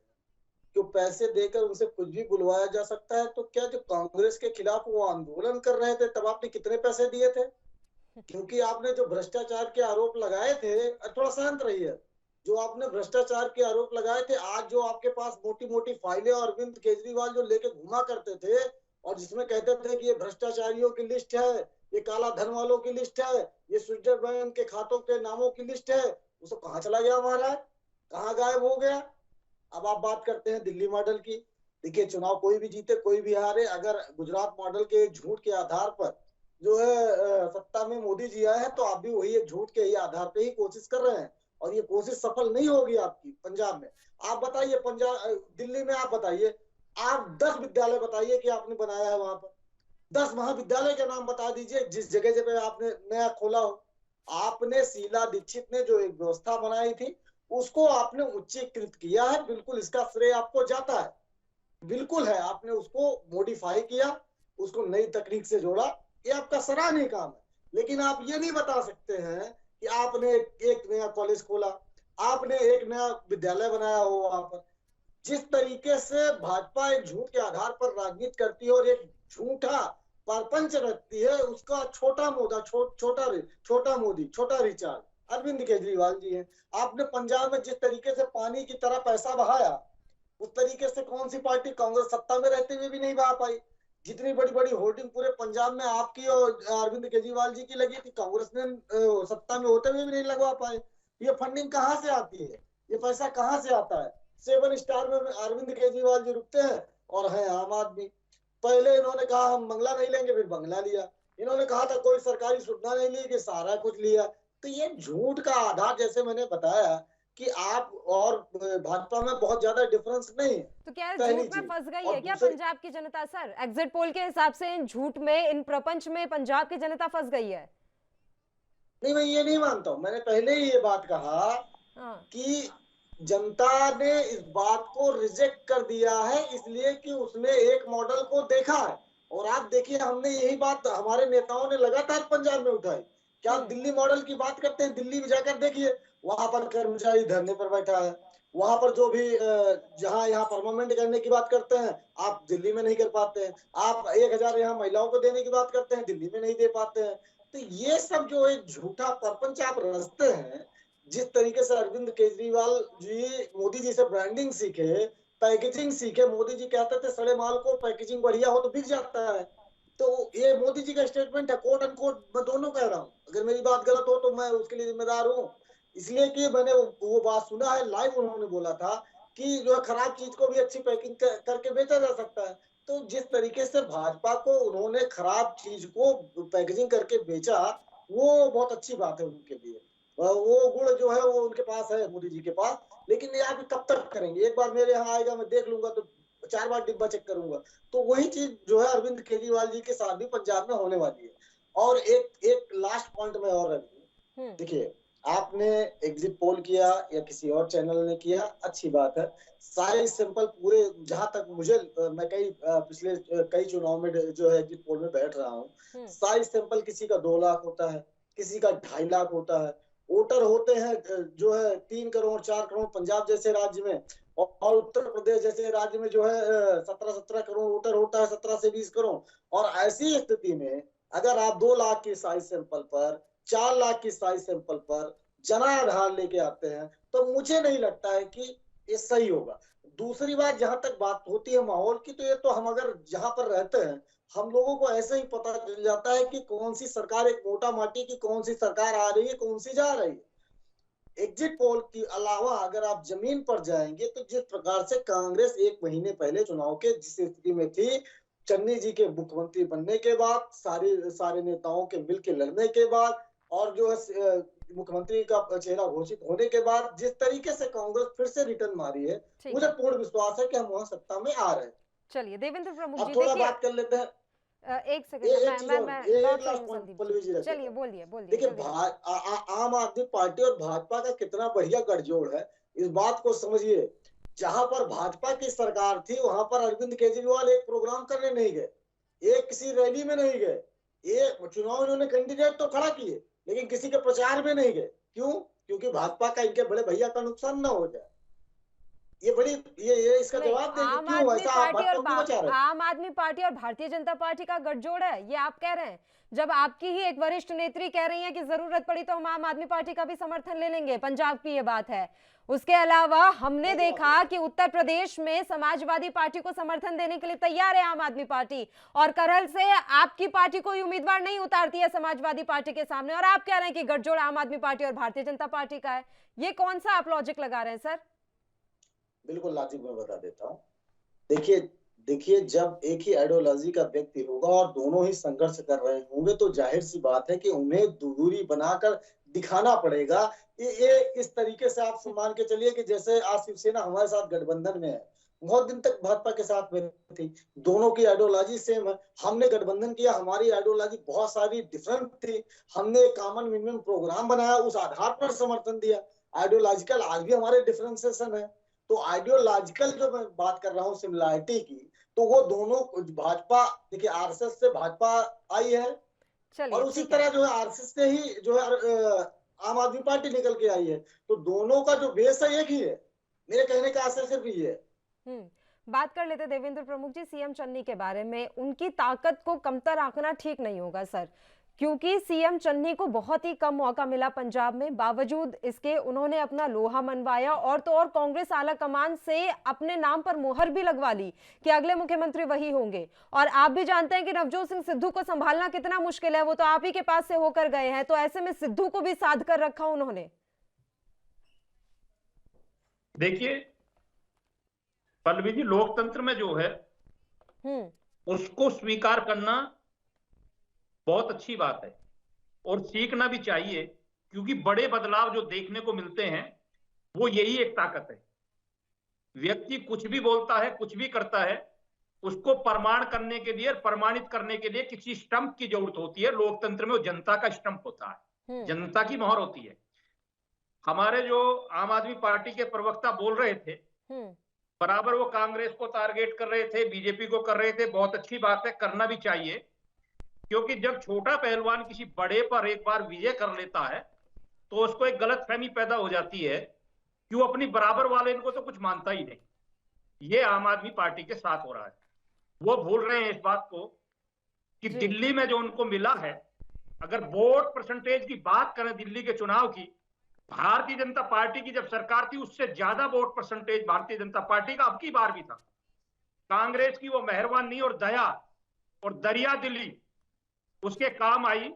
कि पैसे देकर उनसे कुछ भी बुलवाया जा सकता है, तो क्या जो कांग्रेस के खिलाफ वो आंदोलन कर रहे थे तब आपने कितने पैसे दिए थे? क्योंकि आपने जो भ्रष्टाचार के आरोप लगाए थे, थोड़ा शांत रहिए, जो आपने भ्रष्टाचार के आरोप लगाए थे, आज जो आपके पास मोटी मोटी फाइलें अरविंद केजरीवाल जो लेके घुमा करते थे और जिसमें कहते थे कि ये भ्रष्टाचारियों की लिस्ट है, ये काला धन वालों की लिस्ट है, ये स्विट्जरलैंड के खातों के नामों की लिस्ट है, उसको कहाँ चला गया महाराज? कहाँ गायब हो गया? अब आप बात करते हैं दिल्ली मॉडल की। देखिए, चुनाव कोई भी जीते कोई भी हारे, अगर गुजरात मॉडल के झूठ के आधार पर जो है सत्ता में मोदी जी आए हैं, तो आप भी वही एक झूठ के ही आधार पे ही कोशिश कर रहे हैं, और ये कोशिश सफल नहीं होगी आपकी। पंजाब में आप बताइए, दिल्ली में आप बताइए, आप 10 विद्यालय बताइए कि आपने बनाया है वहां पर, 10 महाविद्यालय के नाम बता दीजिए जिस जगह पे आपने नया खोला हो। आपने शीला दीक्षित ने जो एक व्यवस्था बनाई थी उसको आपने उच्चीकृत किया है, बिल्कुल इसका श्रेय आपको जाता है, बिल्कुल है। आपने उसको मॉडिफाई किया, उसको नई तकनीक से जोड़ा, ये आपका सराहनीय काम है। लेकिन आप ये नहीं बता सकते हैं कि आपने एक नया कॉलेज खोला, आपने एक नया विद्यालय बनाया हो वहां पर। जिस तरीके से भाजपा एक झूठ के आधार पर राजनीति करती है और एक झूठा परपंच रखती है, उसका छोटा मोदी, छोटा रिचार्ज अरविंद केजरीवाल जी हैं। आपने पंजाब में जिस तरीके से पानी की तरह पैसा बहाया, उस तरीके से कौन सी पार्टी कांग्रेस सत्ता में रहते हुए भी नहीं बहा पाई। जितनी बड़ी बड़ी होर्डिंग पूरे पंजाब में आपकी और अरविंद केजरीवाल जी की लगी थी, कांग्रेस ने सत्ता में होते हुए भी नहीं लगवा पाए। ये फंडिंग कहाँ से आती है, ये पैसा कहाँ से आता है? 7 स्टार में अरविंद केजरीवाल जी रुकते हैं और है आम आदमी। पहले इन्होंने कहा हम बंगला नहीं लेंगे, फिर बंगला लिया। इन्होंने कहा था कोई सरकारी सुविधा नहीं ली, कि सारा कुछ लिया। तो ये झूठ का आधार, जैसे मैंने बताया कि आप और भाजपा में बहुत ज्यादा डिफरेंस नहीं है। तो क्या झूठ में फंस गई है क्या पंजाब की जनता सर? एग्जिट पोल के हिसाब से इन झूठ में, इन प्रपंच में पंजाब की जनता फंस गई है? नहीं, मैं ये नहीं मानता हूँ। मैंने पहले ही ये बात कहा कि जनता ने इस बात को रिजेक्ट कर दिया है, इसलिए कि उसने एक मॉडल को देखा है। और आप देखिए, हमने यही बात हमारे नेताओं ने लगातार पंजाब में उठाई। क्या आप दिल्ली मॉडल की बात करते हैं? दिल्ली में जाकर देखिए, वहां पर कर्मचारी धरने पर बैठा है। वहां पर जो भी जहां यहाँ परमानेंट करने की बात करते हैं, आप दिल्ली में नहीं कर पाते हैं। आप 1000 यहाँ महिलाओं को देने की बात करते हैं, दिल्ली में नहीं दे पाते हैं। तो ये सब जो एक झूठा परपंच आप रचते हैं, जिस तरीके से अरविंद केजरीवाल जी मोदी जी से ब्रांडिंग सीखे, पैकेजिंग सीखे। मोदी जी कहते थे सड़े माल को पैकेजिंग बढ़िया हो तो बिक जाता है। तो ये मोदी जी का स्टेटमेंट है, कोट अनकोट। मैं दोनों कह रहा हूँ, अगर मेरी बात गलत हो तो मैं उसके लिए जिम्मेदार हूँ, इसलिए कि मैंने वो बात सुना है लाइव। उन्होंने बोला था कि जो है खराब चीज को भी अच्छी पैकिंग करके बेचा जा सकता है। तो जिस तरीके से भाजपा को उन्होंने खराब चीज को पैकेजिंग करके बेचा, वो बहुत अच्छी बात है उनके लिए। वो गुण जो है वो उनके पास है, मोदी जी के पास। लेकिन ये आप कब तक करेंगे? एक बार मेरे यहाँ आएगा, मैं देख लूंगा, तो 4 बार डिब्बा चेक करूंगा। तो वही चीज जो है अरविंद केजरीवाल जी के साथ भी पंजाब में होने वाली है। और एक लास्ट पॉइंट में और रख दूं। देखिए, आपने एग्जिट पोल किया या किसी और चैनल ने किया, अच्छी बात है। सारे सैंपल पूरे, जहां तक मुझे, मैं पिछले कई चुनाव में जो है एग्जिट पोल में बैठ रहा हूँ, सारे सैंपल किसी का 2 लाख होता है, किसी का 2.5 लाख होता है। वोटर होते हैं जो है 3 करोड़ 4 करोड़ पंजाब जैसे राज्य में, और उत्तर प्रदेश जैसे राज्य में जो है 17 करोड़ वोटर होता है, 17 से 20 करोड़। और ऐसी स्थिति में अगर आप 2 लाख की साइज सैंपल पर, 4 लाख की साइज सैंपल पर जनाधार लेके आते हैं, तो मुझे नहीं लगता है कि ये सही होगा। दूसरी बात, जहां तक बात होती है माहौल की, तो ये तो हम अगर जहां पर रहते हैं, हम लोगों को ऐसे ही पता चल जाता है कि कौन सी सरकार, एक मोटा माटी की कौन सी सरकार आ रही है, कौन सी जा रही है। एग्जिट पोल के अलावा अगर आप जमीन पर जाएंगे, तो जिस प्रकार से कांग्रेस 1 महीने पहले चुनाव के जिस स्थिति में थी, चन्नी जी के मुख्यमंत्री बनने के बाद, सारे नेताओं के मिलकर लड़ने के बाद, और जो है मुख्यमंत्री का चेहरा घोषित होने के बाद, जिस तरीके से कांग्रेस फिर से रिटर्न मारी है, मुझे पूर्ण विश्वास है कि हम वहां सत्ता में आ रहे हैं। चलिए देवेंद्र प्रमुख जी, थोड़ा बात कर लेते हैं। एक सेकंड, चलिए बोलिए। देखिए, आम आदमी पार्टी और भाजपा का कितना बढ़िया गठजोड़ है, इस बात को समझिए। जहां पर भाजपा की सरकार थी, वहां पर अरविंद केजरीवाल एक प्रोग्राम करने नहीं गए, एक किसी रैली में नहीं गए। ये चुनाव इन्होंने कैंडिडेट तो खड़ा किए, लेकिन किसी के प्रचार में नहीं गए। क्यों? क्योंकि भाजपा का इनके बड़े भैया का नुकसान न हो जाए। ये इसका जवाब देंगे क्यों ऐसा आप भाजपा को बचा रहे हैं? आम आदमी पार्टी और भारतीय जनता पार्टी का गठजोड़ है, ये आप कह रहे हैं? जब आपकी ही एक वरिष्ठ नेत्री कह रही है कि जरूरत पड़ी तो हम आम आदमी पार्टी का भी समर्थन ले लेंगे, पंजाब की ये बात है। उसके अलावा हमने देखा कि उत्तर प्रदेश में समाजवादी पार्टी को समर्थन देने के लिए तैयार है आम आदमी पार्टी, और करहल से आपकी पार्टी कोई उम्मीदवार नहीं उतारती है समाजवादी पार्टी के सामने, और आप कह रहे हैं कि गठजोड़ आम आदमी पार्टी और भारतीय जनता पार्टी का है। ये कौन सा आप लॉजिक लगा रहे हैं सर? बिल्कुल लाजिक, मैं बता देता हूँ। देखिए जब एक ही आइडियोलॉजी का व्यक्ति होगा और दोनों ही संघर्ष कर रहे होंगे तो जाहिर सी बात है कि उन्हें दूरी बनाकर दिखाना पड़ेगा। ये इस तरीके से आप मान के चलिए कि जैसे आज शिवसेना हमारे साथ गठबंधन में है, बहुत दिन तक भाजपा के साथ में थी, दोनों की आइडियोलॉजी सेम है, हमने गठबंधन किया, हमारी आइडियोलॉजी बहुत सारी डिफरेंट थी, हमने कॉमन मिनिमम प्रोग्राम बनाया, उस आधार पर समर्थन दिया। आइडियोलॉजिकल आज भी हमारे डिफरेंसेशन है, तो आइडियोलॉजिकल जो मैं बात कर रहा हूँ सिमिलरिटी की, तो वो दोनों भाजपा, देखिए आरएसएस से भाजपा आई है और उसी तरह जो है आरएसएस से ही जो है आम आदमी पार्टी निकल के आई है, तो दोनों का जो बेस है एक ही है। मेरे कहने का आशय सिर्फ ये है। बात कर लेते देवेंद्र प्रमुख जी सीएम चन्नी के बारे में। उनकी ताकत को कमतर आंकना ठीक नहीं होगा सर, क्योंकि सीएम चन्नी को बहुत ही कम मौका मिला पंजाब में, बावजूद इसके उन्होंने अपना लोहा मनवाया और तो और कांग्रेस आला कमान से अपने नाम पर मोहर भी लगवा ली कि अगले मुख्यमंत्री वही होंगे। और आप भी जानते हैं कि नवजोत सिंह सिद्धू को संभालना कितना मुश्किल है, वो तो आप ही के पास से होकर गए हैं, तो ऐसे में सिद्धू को भी साध कर रखा उन्होंने। देखिए पल्लवी जी, लोकतंत्र में जो है उसको स्वीकार करना बहुत अच्छी बात है और सीखना भी चाहिए, क्योंकि बड़े बदलाव जो देखने को मिलते हैं वो यही एक ताकत है। व्यक्ति कुछ भी बोलता है, कुछ भी करता है, उसको प्रमाण करने के लिए, प्रमाणित करने के लिए किसी स्टंप की जरूरत होती है। लोकतंत्र में वो जनता का स्टंप होता है, जनता की मोहर होती है। हमारे जो आम आदमी पार्टी के प्रवक्ता बोल रहे थे, बराबर वो कांग्रेस को टारगेट कर रहे थे, बीजेपी को कर रहे थे। बहुत अच्छी बात है, करना भी चाहिए, क्योंकि जब छोटा पहलवान किसी बड़े पर एक बार विजय कर लेता है तो उसको एक गलतफहमी पैदा हो जाती है कि वो अपनी बराबर वाले इनको तो कुछ मानता ही नहीं। ये आम आदमी पार्टी के साथ हो रहा है। वो भूल रहे हैं इस बात को कि दिल्ली में जो उनको मिला है, अगर वोट परसेंटेज की बात करें दिल्ली के चुनाव की, भारतीय जनता पार्टी की जब सरकार थी उससे ज्यादा vote percentage Bharatiya Janata party का अब की बार भी था। कांग्रेस की वो मेहरबानी और दया और दरिया दिली उसके काम आई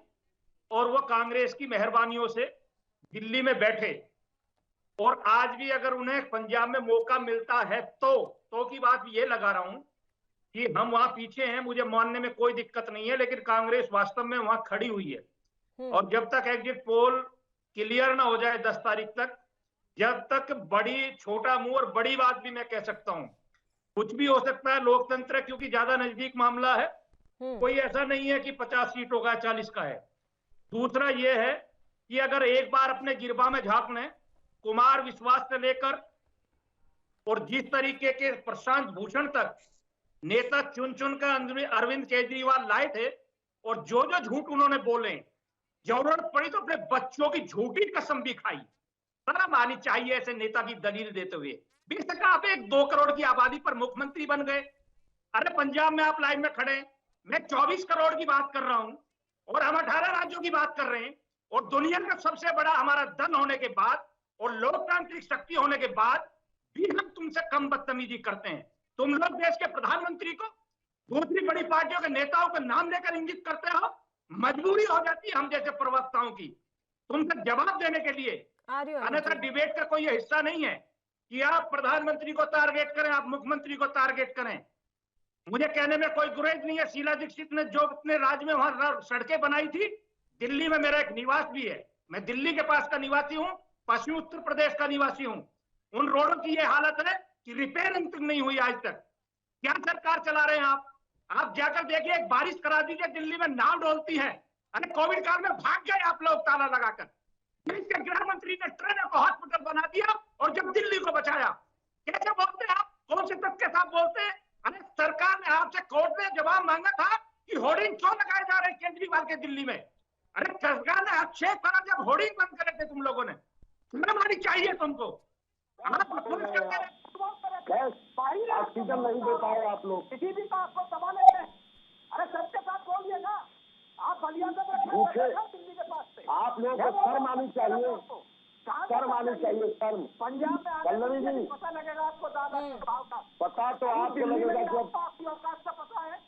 और वो कांग्रेस की मेहरबानियों से दिल्ली में बैठे। और आज भी अगर उन्हें पंजाब में मौका मिलता है तो की बात ये लगा रहा हूं कि हम वहां पीछे हैं, मुझे मानने में कोई दिक्कत नहीं है, लेकिन कांग्रेस वास्तव में वहां खड़ी हुई है। और जब तक एग्जिट पोल क्लियर ना हो जाए 10 तारीख तक, जब तक बड़ी छोटा मुंह और बड़ी बात भी मैं कह सकता हूं, कुछ भी हो सकता है। लोकतंत्र क्योंकि ज्यादा नजदीक मामला है, कोई ऐसा नहीं है कि 50 सीटों का 40 का है। दूसरा यह है कि अगर एक बार अपने गिरबा में झांक लें, कुमार विश्वास से लेकर और जिस तरीके के प्रशांत भूषण तक नेता चुन कर अरविंद केजरीवाल लाए थे, और जो जो झूठ उन्होंने बोले, जरूरत पड़ी तो अपने बच्चों की झूठी कसम भी खाई। शर्म आनी चाहिए ऐसे नेता की दलील देते हुए। बेशक आप एक 2 करोड़ की आबादी पर मुख्यमंत्री बन गए, अरे पंजाब में आप लाइन में खड़े, मैं 24 करोड़ की बात कर रहा हूं और हम 18 राज्यों की बात कर रहे हैं, और दुनिया का सबसे बड़ा हमारा धन होने के बाद और लोकतांत्रिक शक्ति होने के बाद भी हम तुमसे कम बदतमीजी करते हैं। तुम लोग देश के प्रधानमंत्री को दूसरी बड़ी पार्टियों के नेताओं का नाम लेकर इंगित करते हो। मजबूरी हो जाती है हम जैसे प्रवक्ताओं की तुमसे जवाब देने के लिए, अन्यथा डिबेट का कोई हिस्सा नहीं है कि आप प्रधानमंत्री को टारगेट करें, आप मुख्यमंत्री को टारगेट करें। मुझे कहने में कोई गुरेज नहीं है। शीला दीक्षित ने जो अपने राज्य में वहां सड़कें बनाई थी, दिल्ली में मेरा एक निवास भी है, मैं दिल्ली के पास का निवासी हूं, पश्चिमी उत्तर प्रदेश का निवासी हूं। उन रोडों की ये हालत है कि रिपेयरिंग नहीं हुई आज तक। क्या सरकार चला रहे हैं आप जाकर देखिए, एक बारिश करा दीजिए, दिल्ली में नाव डोलती है। अरे कोविड काल में भाग गए आप लोग ताला लगाकर। देश के गृह मंत्री ने ट्रेनों को हॉस्पिटल बना दिया और जब दिल्ली को बचाया। कैसे बोलते हैं आप, कौन से तथ्य के साथ बोलते हैं? अरे सरकार ने आपसे कोर्ट में जवाब मांगा था कि होर्डिंग क्यों लगाए जा रहे हैं केजरीवाल के दिल्ली में। अरे सरकार ने आक्षेप करा जब होर्डिंग बंद करे थे तुम लोगों ने। शर्म आनी चाहिए तुमको। ऑक्सीजन नहीं दे पाए आप लोग, किसी भी बात को दबा लेते हैं। अरे सबके साथ बोलिए ना, आप बलिया झूठे, आप लोगों को शर्म आनी चाहिए, शर्म आनी चाहिए, शर्म। पंजाब में पल्लवी जी पता लगेगा आपको दादा भाव का। पता तो आपको लगेगा, जब पता है,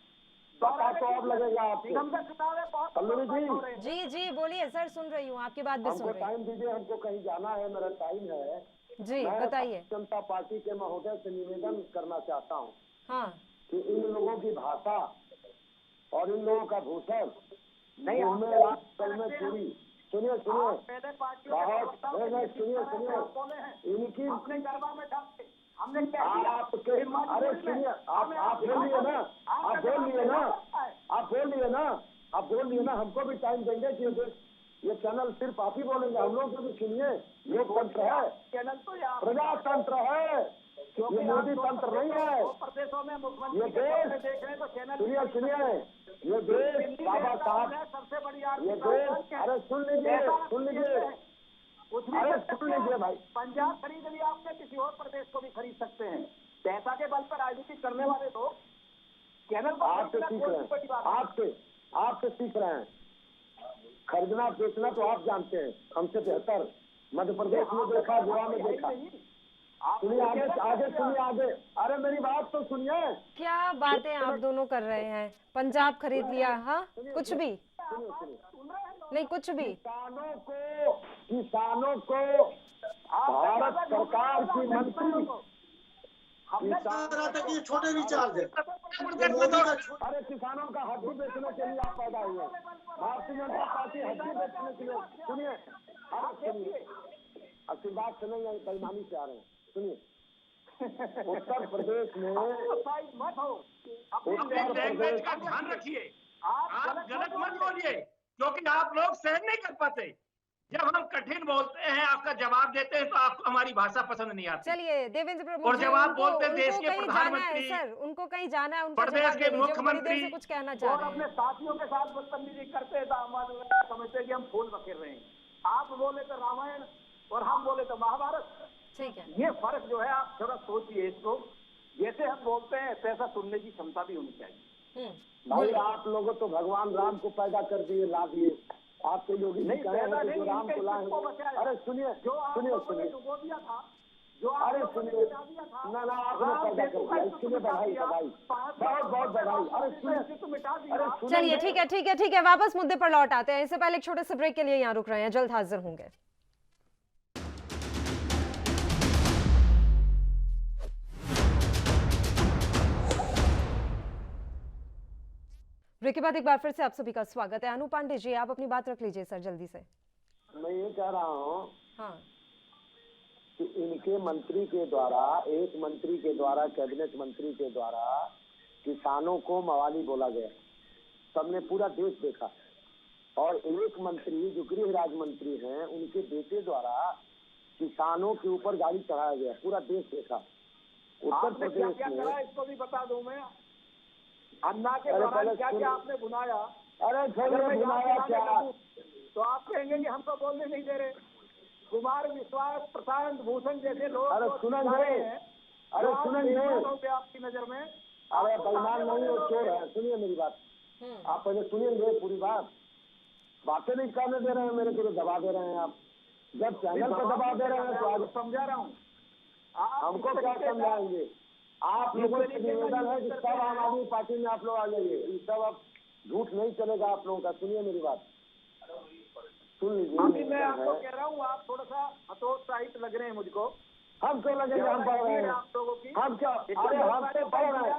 पता तो अब लगेगा आपको। पल्लवी जी बोलिए सर, सुन रही हूँ, आपकी बात भी सुन रही हूँ। टाइम दीजिए, हमको कहीं जाना है, मेरा टाइम है। जी बताइए। जनता पार्टी के महोदय से निवेदन करना चाहता हूँ हाँ कि इन लोगों की भाषा और इन लोगों का भूषण नहीं पूरी सुनिए इनकी हमने आपके अरे सुनिए आप बोल लिए ना हमको भी टाइम देंगे कि ये चैनल सिर्फ आप ही बोलेंगे, हम लोग को भी सुनिए। लोकतंत्र है, चैनल तो प्रजातंत्र है, ये मोदी तंत्र नहीं है। प्रदेशों में ये देश सुनिए ये देश बाबा साहब सबसे बड़ी ये देश अरे सुन लीजिए अरे सुन लीजिए भाई। पंजाब खरीद लिया आपने, किसी और प्रदेश को भी खरीद सकते हैं। पैसा के बल पर राजनीति करने वाले लोग चैनल आपसे सीख रहे हैं, आपसे सीख रहे हैं। खरीदना बेचना तो आप जानते हैं हमसे बेहतर। मध्य प्रदेश में देखा, गोवा में देखा। सुनिए आगे सुनिए आगे। अरे मेरी बात तो सुनिए। क्या बातें आप दोनों कर रहे हैं? पंजाब खरीद लिया? हाँ कुछ भी नहीं, कुछ भी। किसानों को भारत सरकार की मंत्री ये छोटे रिचार्ज है। अरे किसानों का हड्डी बेचने के लिए आप पैदा हुए। भारतीय जनता पार्टी हड्डी बेचने के लिए। सुनिए अरे सुनिए, आशीर्वाद से नहीं आई, बेईमानी से आ रहे हैं। सुनिए उत्तर प्रदेश में लैंग्वेज का ध्यान रखिए, आप गलत मत बोलिए, क्योंकि आप लोग सहन नहीं कर पाते। जब हम कठिन बोलते हैं, आपका जवाब देते हैं, तो आपको हमारी भाषा पसंद नहीं आती। चलिए देवेंद्र प्रमुख और जब आप बोलते हैं देश के कहीं प्रधानमंत्री, सर उनको कहीं जाना है, उनको प्रदेश के मुख्यमंत्री से कुछ कहना चाह रहे हैं। अपने साथियों के साथ बदतमीजी करते हैं तो हम समझते कि हम फूल बखेर रहे हैं। आप बोले तो रामायण और हम बोले तो महाभारत। ठीक है, ये फर्क जो है आप थोड़ा सोचिए इसको। जैसे हम बोलते हैं वैसा सुनने की क्षमता भी होनी चाहिए। भाई आप लोगों तो भगवान राम को पैदा कर दिए, ला दिए। आपके योगी नहीं पैदा नहीं, राम को लाए। अरे सुनिए डुबो दिया था, जो अरे सुनिए ना आपने पैदा कर दिया, इसके लिए बधाई बहुत बधाई। अरे सुनिए चलिए ठीक है, वापस मुद्दे पर लौट आते हैं। इससे पहले एक छोटे से ब्रेक के लिए यहाँ रुक रहे हैं, जल्द हाजिर होंगे। ब्रेक के बाद एक बार फिर से आप सभी का स्वागत है। अनु पांडे जी, आप अपनी बात रख लीजिए सर जल्दी से। मैं ये कह रहा हूँ हाँ कि इनके मंत्री के द्वारा, एक मंत्री के द्वारा, कैबिनेट मंत्री के द्वारा किसानों को मवाली बोला गया। सबने पूरा देश देखा। और एक मंत्री जो गृह राज्य मंत्री हैं, उनके बेटे द्वारा किसानों के ऊपर गाड़ी चढ़ाया गया। पूरा देश देखा। उत्तर प्रदेश में इसको भी बता दूं मैं, अन्ना के दौरान क्या आपने बुनाया। अरे बुनाया क्या? तो आप कहेंगे कि हमको बोलने नहीं दे रहे। कुमार विश्वास, प्रशांत भूषण जैसे लोग अरे सुनेंगे आपकी नजर में। अरे बेईमान नहीं हो, चोर है। सुनिए मेरी बात, आप पहले सुनिएंगे पूरी बात। बातें नहीं करने दे रहे हैं, मेरे को दबा दे रहे हैं आप। जब चैनल पर दबा दे रहे हैं तो आज समझा रहा हूँ। हमको क्या समझाएंगे? आप लोगों से निवेदन है कि सब आम आदमी पार्टी में आप लोग आ जाइए। ये सब अब झूठ नहीं चलेगा आप लोगों का। सुनिए मेरी बात, सुन लीजिए। मैं आपको कह रहा हूँ, आप थोड़ा सा हतोत्साहित लग रहे हैं मुझको। हम क्यों लगेंगे? हम पढ़ रहे हैं। आप लोगों की हम क्या? अरे हम तो पढ़ रहे हैं।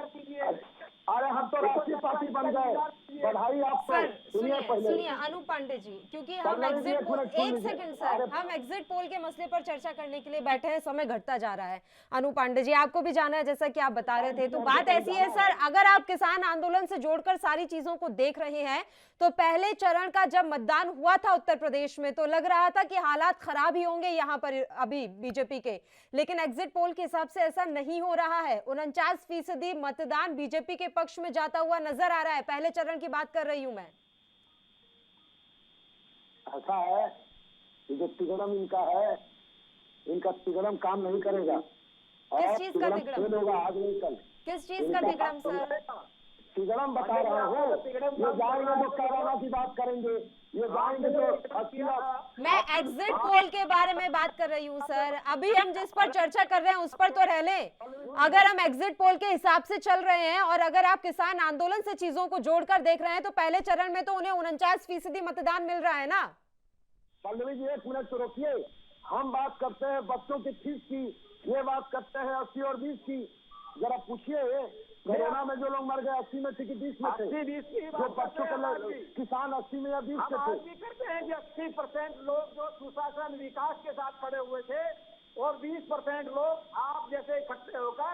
अरे हम तो राष्ट्रीय पार्टी बन गए। बधाई आपको। सुनिए अनु पांडे जी, क्योंकि हम एग्जिट पोल, एक सेकंड सर, हम एग्जिट पोल के मसले पर चर्चा करने के लिए बैठे हैं। समय घटता जा रहा है। अनु पांडे जी, आपको भी जाना है जैसा कि आप बता रहे थे। तो बात ऐसी है सर, अगर आप किसान आंदोलन से जोड़कर सारी चीजों को देख रहे हैं, तो पहले चरण का जब मतदान हुआ था उत्तर प्रदेश में, तो लग रहा था कि हालात खराब ही होंगे यहाँ पर अभी बीजेपी के। लेकिन एग्जिट पोल के हिसाब से ऐसा नहीं हो रहा है। 49% मतदान बीजेपी के पक्ष में जाता हुआ नजर आ रहा है। पहले चरण की बात कर रही हूं मैं। ऐसा है कि जो तिगड़म इनका है, इनका तिगड़म काम नहीं करेगा। किस चीज का तिगड़म होगा? आज नहीं कल। किस चीज का तिगड़म सर? तिगड़म बता रहा हूँ। ये जाएंगे तो कैराना की बात करेंगे, ये जाएंगे तो मैं एग्जिट पोल के बारे में बात कर रही हूँ सर। अभी हम जिस पर चर्चा कर रहे हैं उस पर तो रह लें। अगर हम एग्जिट पोल के हिसाब से चल रहे हैं और अगर आप किसान आंदोलन से चीजों को जोड़कर देख रहे हैं, तो पहले चरण में तो उन्हें 49% मतदान मिल रहा है ना। पल्लवी जी एक मिनट तो रोकिए। हम बात करते हैं बच्चों की फीस की, ये बात करते हैं 80 और 20 की। जरा पूछिए कोरोना में जो लोग मर गए 80 में थे कि 20 में थे? 80-20 जो बच्चों के किसान 80 में या 20 में थे? हम बात भी करते हैं कि 80% लोग जो सुशासन विकास के साथ खड़े हुए थे और 20% लोग आप जैसे इकट्ठे होकर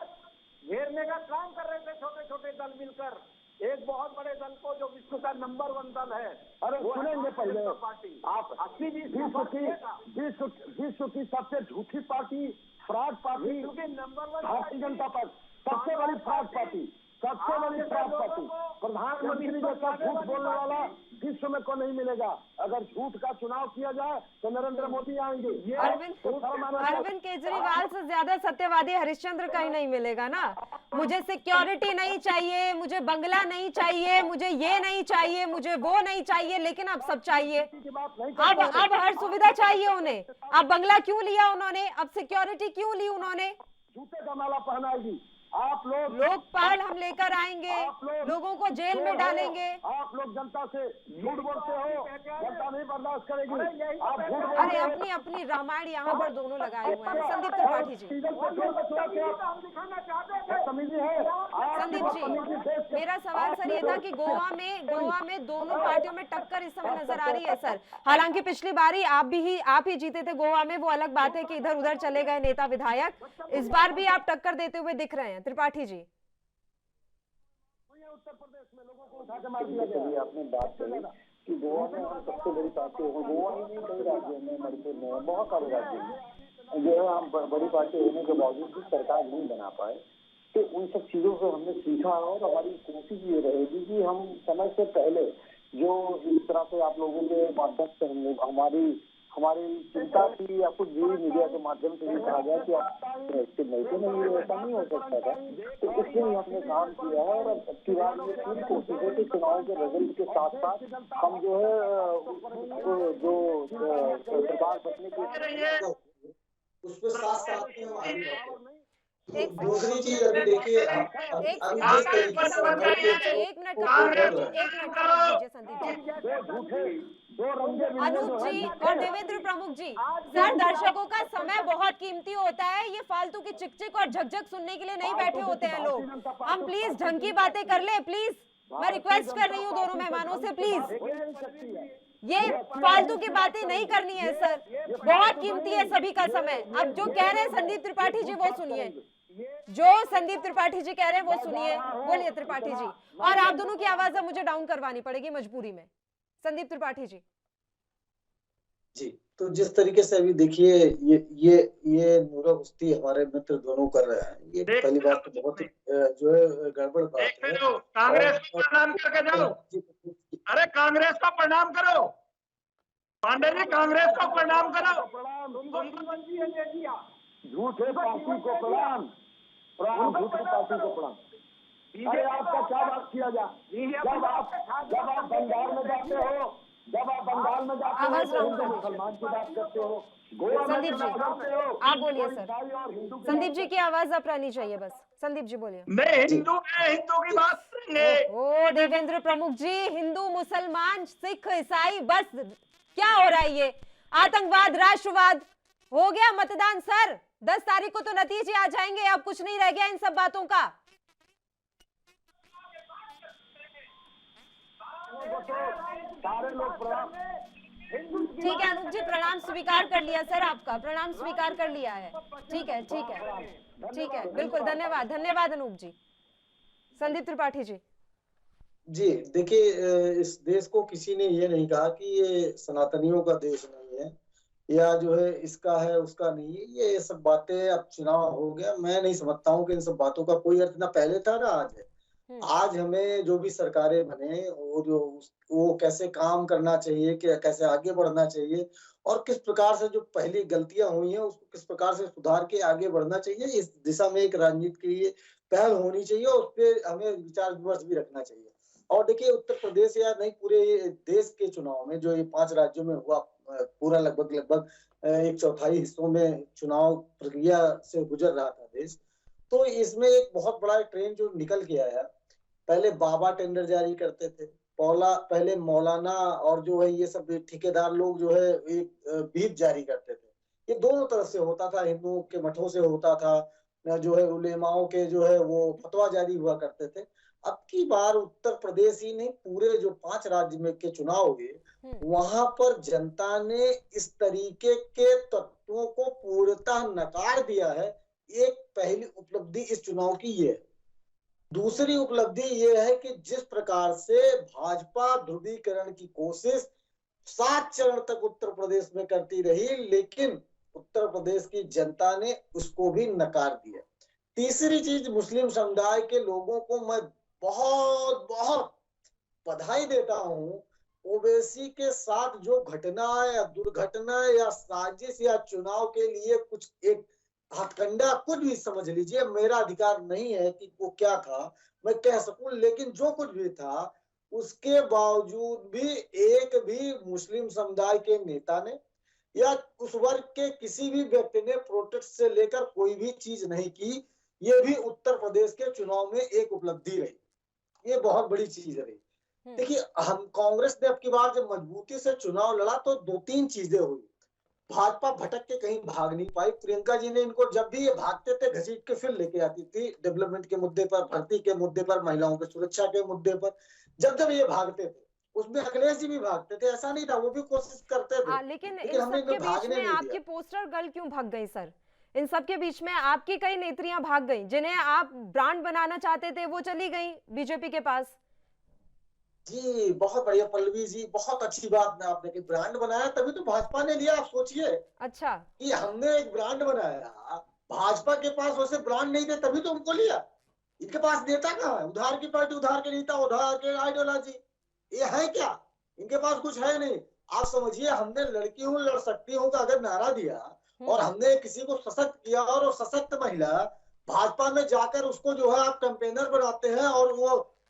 घेरने का काम कर रहे थे, छोटे छोटे दल मिलकर एक बहुत बड़े दल को जो विश्व का नंबर 1 दल है। अरे सुनेंगे पहले आप 80-20 विश्व की सबसे झूठी party, fraud party Bharatiya Janata party, सबसे बड़ी फ्रॉड पार्टी, सबसे बड़ी फ्रॉड पार्टी। प्रधानमंत्री जैसा झूठ बोलने वाला विश्व में को नहीं मिलेगा। अगर झूठ का चुनाव किया जाए तो नरेंद्र मोदी आएंगे। अरविंद केजरीवाल से ज्यादा सत्यवादी हरिश्चंद्र कहीं नहीं मिलेगा ना। मुझे सिक्योरिटी नहीं चाहिए, मुझे बंगला नहीं चाहिए, मुझे ये नहीं चाहिए, मुझे वो नहीं चाहिए, लेकिन अब सब चाहिए। अब हर सुविधा चाहिए उन्हें। अब बंगला क्यों लिया उन्होंने? अब सिक्योरिटी क्यों ली उन्होंने? जूते का माला पहनाएगी। आप लोकपाल हम लेकर आएंगे, लोगों को जेल में डालेंगे। आप लोग जनता से झूठ बोलते हो, जनता नहीं बर्दाश्त करेगी। आप अरे अपनी अपनी रामायण यहाँ पर दोनों लगाए हुए हैं। संदीप त्रिपाठी जी, संदीप जी, मेरा सवाल सर ये था कि गोवा में दोनों पार्टियों में टक्कर इस समय नजर आ रही है सर। हालांकि पिछली बारी आप ही जीते थे गोवा में, वो अलग बात है कि इधर उधर चले गए नेता विधायक। इस बार भी आप टक्कर देते हुए दिख रहे हैं। त्रिपाठी जी, उत्तर प्रदेश में लोगों को उठा के मार दिया गया। आपने बात करी कि गोवा में हम सबसे बड़ी पार्टी है। गोवा ही नहीं, कई राज्यों में, मणिपुर में, बहुत सारे राज्यों में जो है हम बड़ी पार्टी होने के बावजूद भी सरकार नहीं बना पाए। तो उन सब चीजों को हमने सीखा और हमारी कोशिश ये रहेगी कि हम समय से पहले जो इस तरह से आप लोगों के माध्यम से हमारी चिंता की या कुछ भी मीडिया के माध्यम से भी कहा गया कि आप नहीं तो नहीं, ऐसा नहीं हो सकता था। तो इसलिए हमने काम किया है और अब की बार ये पूरी कोशिश है कि चुनाव के रिजल्ट के साथ साथ हम जो है जो सरकार बनने की उसके साथ साथ में आगे बढ़ते हैं। दूसरी चीज अभी देखिए अनूप जी और देवेंद्र प्रमुख जी, सर दर्शकों का समय बहुत कीमती होता है। ये फालतू की चिकचिक और झकझक सुनने के लिए नहीं बैठे होते हैं लोग। हम प्लीज ढंग की बातें कर ले प्लीज। मैं रिक्वेस्ट कर रही हूँ दोनों मेहमानों से, प्लीज ये फालतू की बातें नहीं करनी है सर। बहुत कीमती है सभी का समय। अब जो कह रहे हैं संदीप त्रिपाठी जी वो सुनिए, जो संदीप त्रिपाठी जी कह रहे हैं वो सुनिए। बोलिए त्रिपाठी जी, और आप दोनों की आवाज अब मुझे डाउन करवानी पड़ेगी मजबूरी में। संदीप त्रिपाठी जी जी, तो जिस तरीके से अभी देखिए ये नूराकुश्ती हमारे मित्र दोनों कर रहे हैं, ये पहली बात तो बहुत जो है गड़बड़ बात है। कांग्रेस को प्रणाम करके जाओ। अरे कांग्रेस को प्रणाम करो पांडे जी, कांग्रेस को प्रणाम करो। झूठे पार्टी को प्रणाम, झूठी पार्टी को प्रणाम। अरे आपका क्या बात किया जाए? जब आप बंगाल में जाते हो, हिंदू मुसलमान की बात करते हो। संदीप जी आप बोलिए सर। संदीप जी की आवाज अब रहनी चाहिए बस। संदीप जी बोलिए। मैं हिंदू की बात करेंगे। ओ देवेंद्र प्रमुख जी, हिंदू मुसलमान सिख ईसाई, बस क्या हो रहा है ये? आतंकवाद, राष्ट्रवाद, हो गया मतदान सर। 10 तारीख को तो नतीजे आ जाएंगे। अब कुछ नहीं रह गया इन सब बातों का। सारे लोग प्रणाम। ठीक है अनूप जी, प्रणाम स्वीकार कर लिया सर, आपका प्रणाम स्वीकार कर लिया है। ठीक है ठीक है ठीक है, बिल्कुल धन्यवाद धन्यवाद अनूप जी। संदीप त्रिपाठी जी जी, देखिए इस देश को किसी ने ये नहीं कहा कि ये सनातनियों का देश नहीं है या जो है इसका है उसका नहीं है। ये सब बातें, अब चुनाव हो गया, मैं नहीं समझता हूँ कि इन सब बातों का कोई अर्थ ना पहले था ना आज है। आज हमें जो भी सरकारें बने वो कैसे काम करना चाहिए, कैसे आगे बढ़ना चाहिए और किस प्रकार से जो पहली गलतियां हुई हैं उसको किस प्रकार से सुधार के आगे बढ़ना चाहिए, इस दिशा में एक राजनीति की पहल होनी चाहिए और उस पर हमें विचार विमर्श भी रखना चाहिए। और देखिए उत्तर प्रदेश या नहीं पूरे देश के चुनाव में जो ये 5 राज्यों में हुआ, पूरा लगभग 1/4 हिस्सों में चुनाव प्रक्रिया से गुजर रहा था देश, तो इसमें एक बहुत बड़ा ट्रेंड जो निकल के आया। पहले बाबा टेंडर जारी करते थे, पहले मौलाना और जो है ये सब ठेकेदार लोग जो है एक बीप जारी करते थे, ये दोनों तरफ से होता था, हिंदुओं के मठों से होता था, जो है उलेमाओं के जो है वो फतवा जारी हुआ करते थे। अब की बार उत्तर प्रदेश ही नहीं, पूरे जो 5 राज्य में के चुनाव हुए, वहां पर जनता ने इस तरीके के तत्वों को पूर्णतः नकार दिया है। एक पहली उपलब्धि इस चुनाव की ये है। दूसरी उपलब्धि ये है कि जिस प्रकार से भाजपा ध्रुवीकरण की कोशिश 7 चरण तक उत्तर प्रदेश में करती रही, लेकिन उत्तर प्रदेश की जनता ने उसको भी नकार दिया। तीसरी चीज, मुस्लिम समुदाय के लोगों को मैं बहुत बहुत बधाई देता हूं। ओवैसी के साथ जो घटना या दुर्घटना या साजिश या चुनाव के लिए कुछ एक हथकंडा, कुछ भी समझ लीजिए, मेरा अधिकार नहीं है कि वो क्या था मैं कह सकूं, लेकिन जो कुछ भी था उसके बावजूद भी एक भी मुस्लिम समुदाय के नेता ने या उस वर्ग के किसी भी व्यक्ति ने प्रोटेस्ट से लेकर कोई भी चीज नहीं की। ये भी उत्तर प्रदेश के चुनाव में एक उपलब्धि रही, ये बहुत बड़ी चीज रही। देखिए, हम कांग्रेस ने अब की बार जब मजबूती से चुनाव लड़ा तो 2-3 चीजें हुई। भाजपा भटक के कहीं भाग नहीं पाई। प्रियंका जी ने इनको जब भी ये भागते थे घसीट के फिर लेके आती थी, डेवलपमेंट के मुद्दे पर, भर्ती के मुद्दे पर, महिलाओं की सुरक्षा के मुद्दे पर। जब जब ये भागते थे उसमें अखिलेश जी भी भागते थे, ऐसा नहीं था, वो भी कोशिश करते थे। लेकिन हमने इनको भागने नहीं दिया। आपकी पोस्टर गर्ल क्यों भाग गई सर? इन सब के बीच में आपकी कई नेत्रियां भाग गई, जिन्हें आप ब्रांड बनाना चाहते थे वो चली गई बीजेपी के पास। जी बहुत बढ़िया पल्लवी जी, बहुत अच्छी बात आपने कि ब्रांड बनाया तभी तो भाजपा ने लिया। आप सोचिए, अच्छा, कि हमने एक ब्रांड बनाया, भाजपा के पास वैसे ब्रांड नहीं थे तभी तो उनको लिया। इनके पास नेता कहाँ है? उधार की पार्टी, उधार के नेता, उधार के आइडियोलॉजी, ये है क्या? इनके पास कुछ है नहीं। आप समझिए, हमने लड़की हूँ लड़ सकती हूँ का अगर नारा दिया और हमने किसी को सशक्त किया और वो सशक्त महिला भाजपा में जाकर उसको जो है आप कैंपेनर बनाते हैं और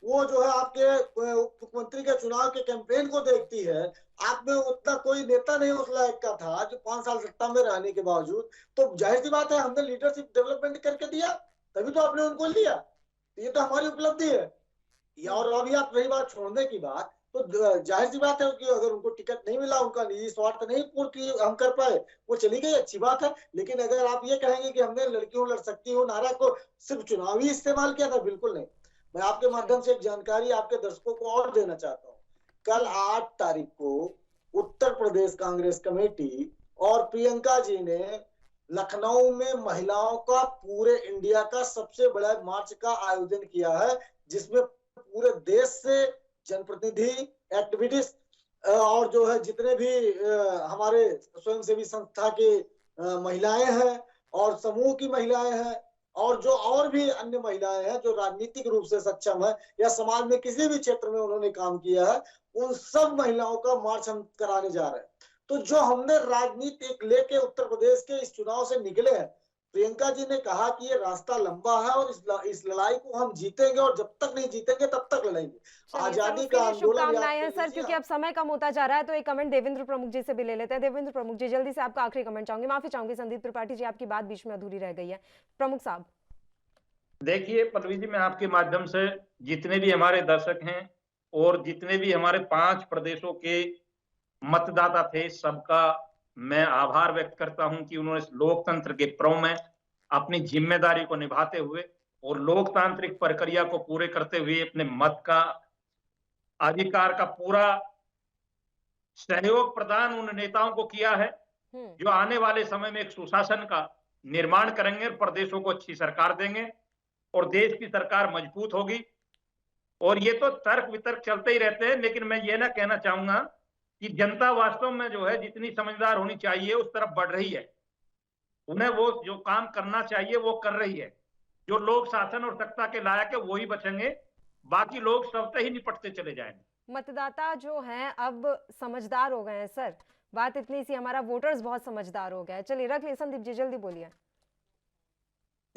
वो जो है आपके मुख्यमंत्री के चुनाव के कैंपेन को देखती है। आप में उतना कोई नेता नहीं उस लायक का था जो 5 साल सत्ता में रहने के बावजूद, तो जाहिर सी बात है हमने लीडरशिप डेवलपमेंट करके दिया, तभी तो आपने उनको लिया। ये तो हमारी उपलब्धि है। और अभी आप रही बात छोड़ने की बात, तो जाहिर सी बात है कि अगर उनको टिकट नहीं मिला, उनका निजी स्वार्थ नहीं पूर्ति हम कर पाए, वो चली गई, अच्छी बात है। लेकिन अगर आप ये कहेंगे कि हमने लड़कियों लड़ सकती हूँ नारा को सिर्फ चुनावी इस्तेमाल किया था, बिल्कुल नहीं। मैं आपके माध्यम से एक जानकारी आपके दर्शकों को और देना चाहता हूँ। कल 8 तारीख को उत्तर प्रदेश कांग्रेस कमेटी और प्रियंका जी ने लखनऊ में महिलाओं का पूरे इंडिया का सबसे बड़ा मार्च का आयोजन किया है, जिसमें पूरे देश से जनप्रतिनिधि, एक्टिविस्ट और जो है जितने भी हमारे स्वयंसेवी संस्था की महिलाएं हैं और समूह की महिलाएं हैं और जो और भी अन्य महिलाएं हैं जो राजनीतिक रूप से सक्षम है या समाज में किसी भी क्षेत्र में उन्होंने काम किया है, उन सब महिलाओं का मार्च हम कराने जा रहे हैं। तो जो हमने राजनीति लेके उत्तर प्रदेश के इस चुनाव से निकले हैं, प्रियंका जी ने कहा कि ये रास्ता लंबा है और इस लड़ाई को हम जीतेंगे और जब तक नहीं जीतेंगे तब तक लड़ेंगे। आजादी का आंदोलन। शुभकामनाएं सर, क्योंकि अब समय कम होता जा रहा है तो एक कमेंट देवेंद्र प्रमुख जी से भी ले लेते हैं। देवेंद्र प्रमुख जी, जल्दी से आपका आखिरी कमेंट चाहूंगी। माफी चाहूंगी संदीप त्रिपाठी जी, आपकी बात बीच में अधूरी रह गई है। प्रमुख साहब, देखिए पल्लवी जी, मैं आपके माध्यम से जितने भी हमारे दर्शक हैं और जितने भी हमारे 5 प्रदेशों के मतदाता थे, सबका मैं आभार व्यक्त करता हूं कि उन्होंने लोकतंत्र के पर्व में अपनी जिम्मेदारी को निभाते हुए और लोकतांत्रिक प्रक्रिया को पूरे करते हुए अपने मत का अधिकार का पूरा सहयोग प्रदान उन नेताओं को किया है जो आने वाले समय में एक सुशासन का निर्माण करेंगे और प्रदेशों को अच्छी सरकार देंगे और देश की सरकार मजबूत होगी। और ये तो तर्क वितर्क चलते ही रहते हैं, लेकिन मैं ये ना कहना चाहूंगा कि जनता वास्तव में जो है जितनी समझदार होनी चाहिए उस तरफ बढ़ रही है। उन्हें वो जो काम करना चाहिए वो कर रही है। जो लोग शासन और सत्ता के लायक है वही बचेंगे, बाकी लोग सबसे ही निपटते चले जाएंगे। मतदाता जो हैं अब समझदार हो गए हैं सर, बात इतनी सी, हमारा वोटर्स बहुत समझदार हो गया। चलिए रख ले संदीप जी, जल्दी बोलिए।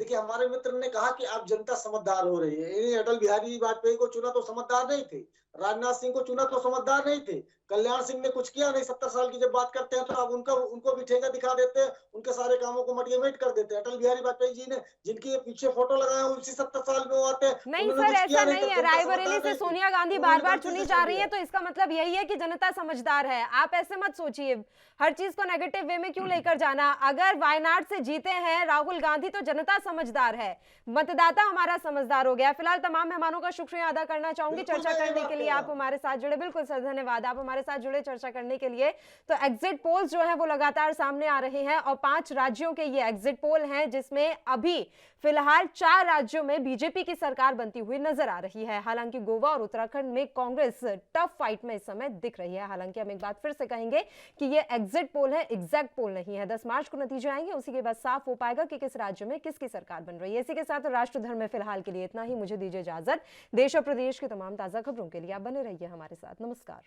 देखिए, हमारे मित्र ने कहा कि अब जनता समझदार हो रही है। अटल बिहारी वाजपेयी को चुना तो समझदार नहीं थे, राजनाथ सिंह को चुना तो समझदार नहीं थे, कल्याण सिंह ने कुछ किया नहीं 70 साल की जब बात करते हैं तो अब उनको भी ठेका दिखा देते हैं, उनके सारे कामों को मटियामेट कर देते हैं। अटल बिहारी वाजपेयी जी ने जिनकी पीछे फोटो लगाए हैं उसी 70 साल में वो आते हैं। नहीं सर, ऐसा नहीं है। रायबरेली से सोनिया गांधी बार बार चुनी जा रही है तो इसका मतलब यही है कि जनता समझदार है। आप ऐसे मत सोचिए, हर चीज को नेगेटिव वे में क्यों लेकर जाना। अगर वायनाड से जीते हैं राहुल गांधी तो जनता समझदार है, मतदाता हमारा समझदार हो गया। फिलहाल तमाम मेहमानों का शुक्रिया अदा करना चाहूंगी चर्चा करने के लिए। आप हमारे साथ जुड़े, बिल्कुल सर, धन्यवाद आप हमारे साथ जुड़े चर्चा करने के लिए। तो एग्जिट पोल्स जो है वो लगातार सामने आ रहे हैं और 5 राज्यों के ये एग्जिट पोल हैं जिसमें अभी फिलहाल 4 राज्यों में बीजेपी की सरकार बनती हुई नजर आ रही है। हालांकि गोवा और उत्तराखंड में कांग्रेस टफ फाइट में इस समय दिख रही है। हालांकि हम एक बात फिर से कहेंगे कि ये एग्जिट पोल है, एग्जैक्ट पोल नहीं है। 10 मार्च को नतीजे आएंगे, उसी के बाद साफ हो पाएगा कि किस राज्य में किसकी सरकार बन रही है। इसी के साथ राष्ट्रधर्म में फिलहाल के लिए इतना ही। मुझे दीजिए इजाजत। देश और प्रदेश की तमाम ताजा खबरों के लिए आप बने रहिए हमारे साथ। नमस्कार।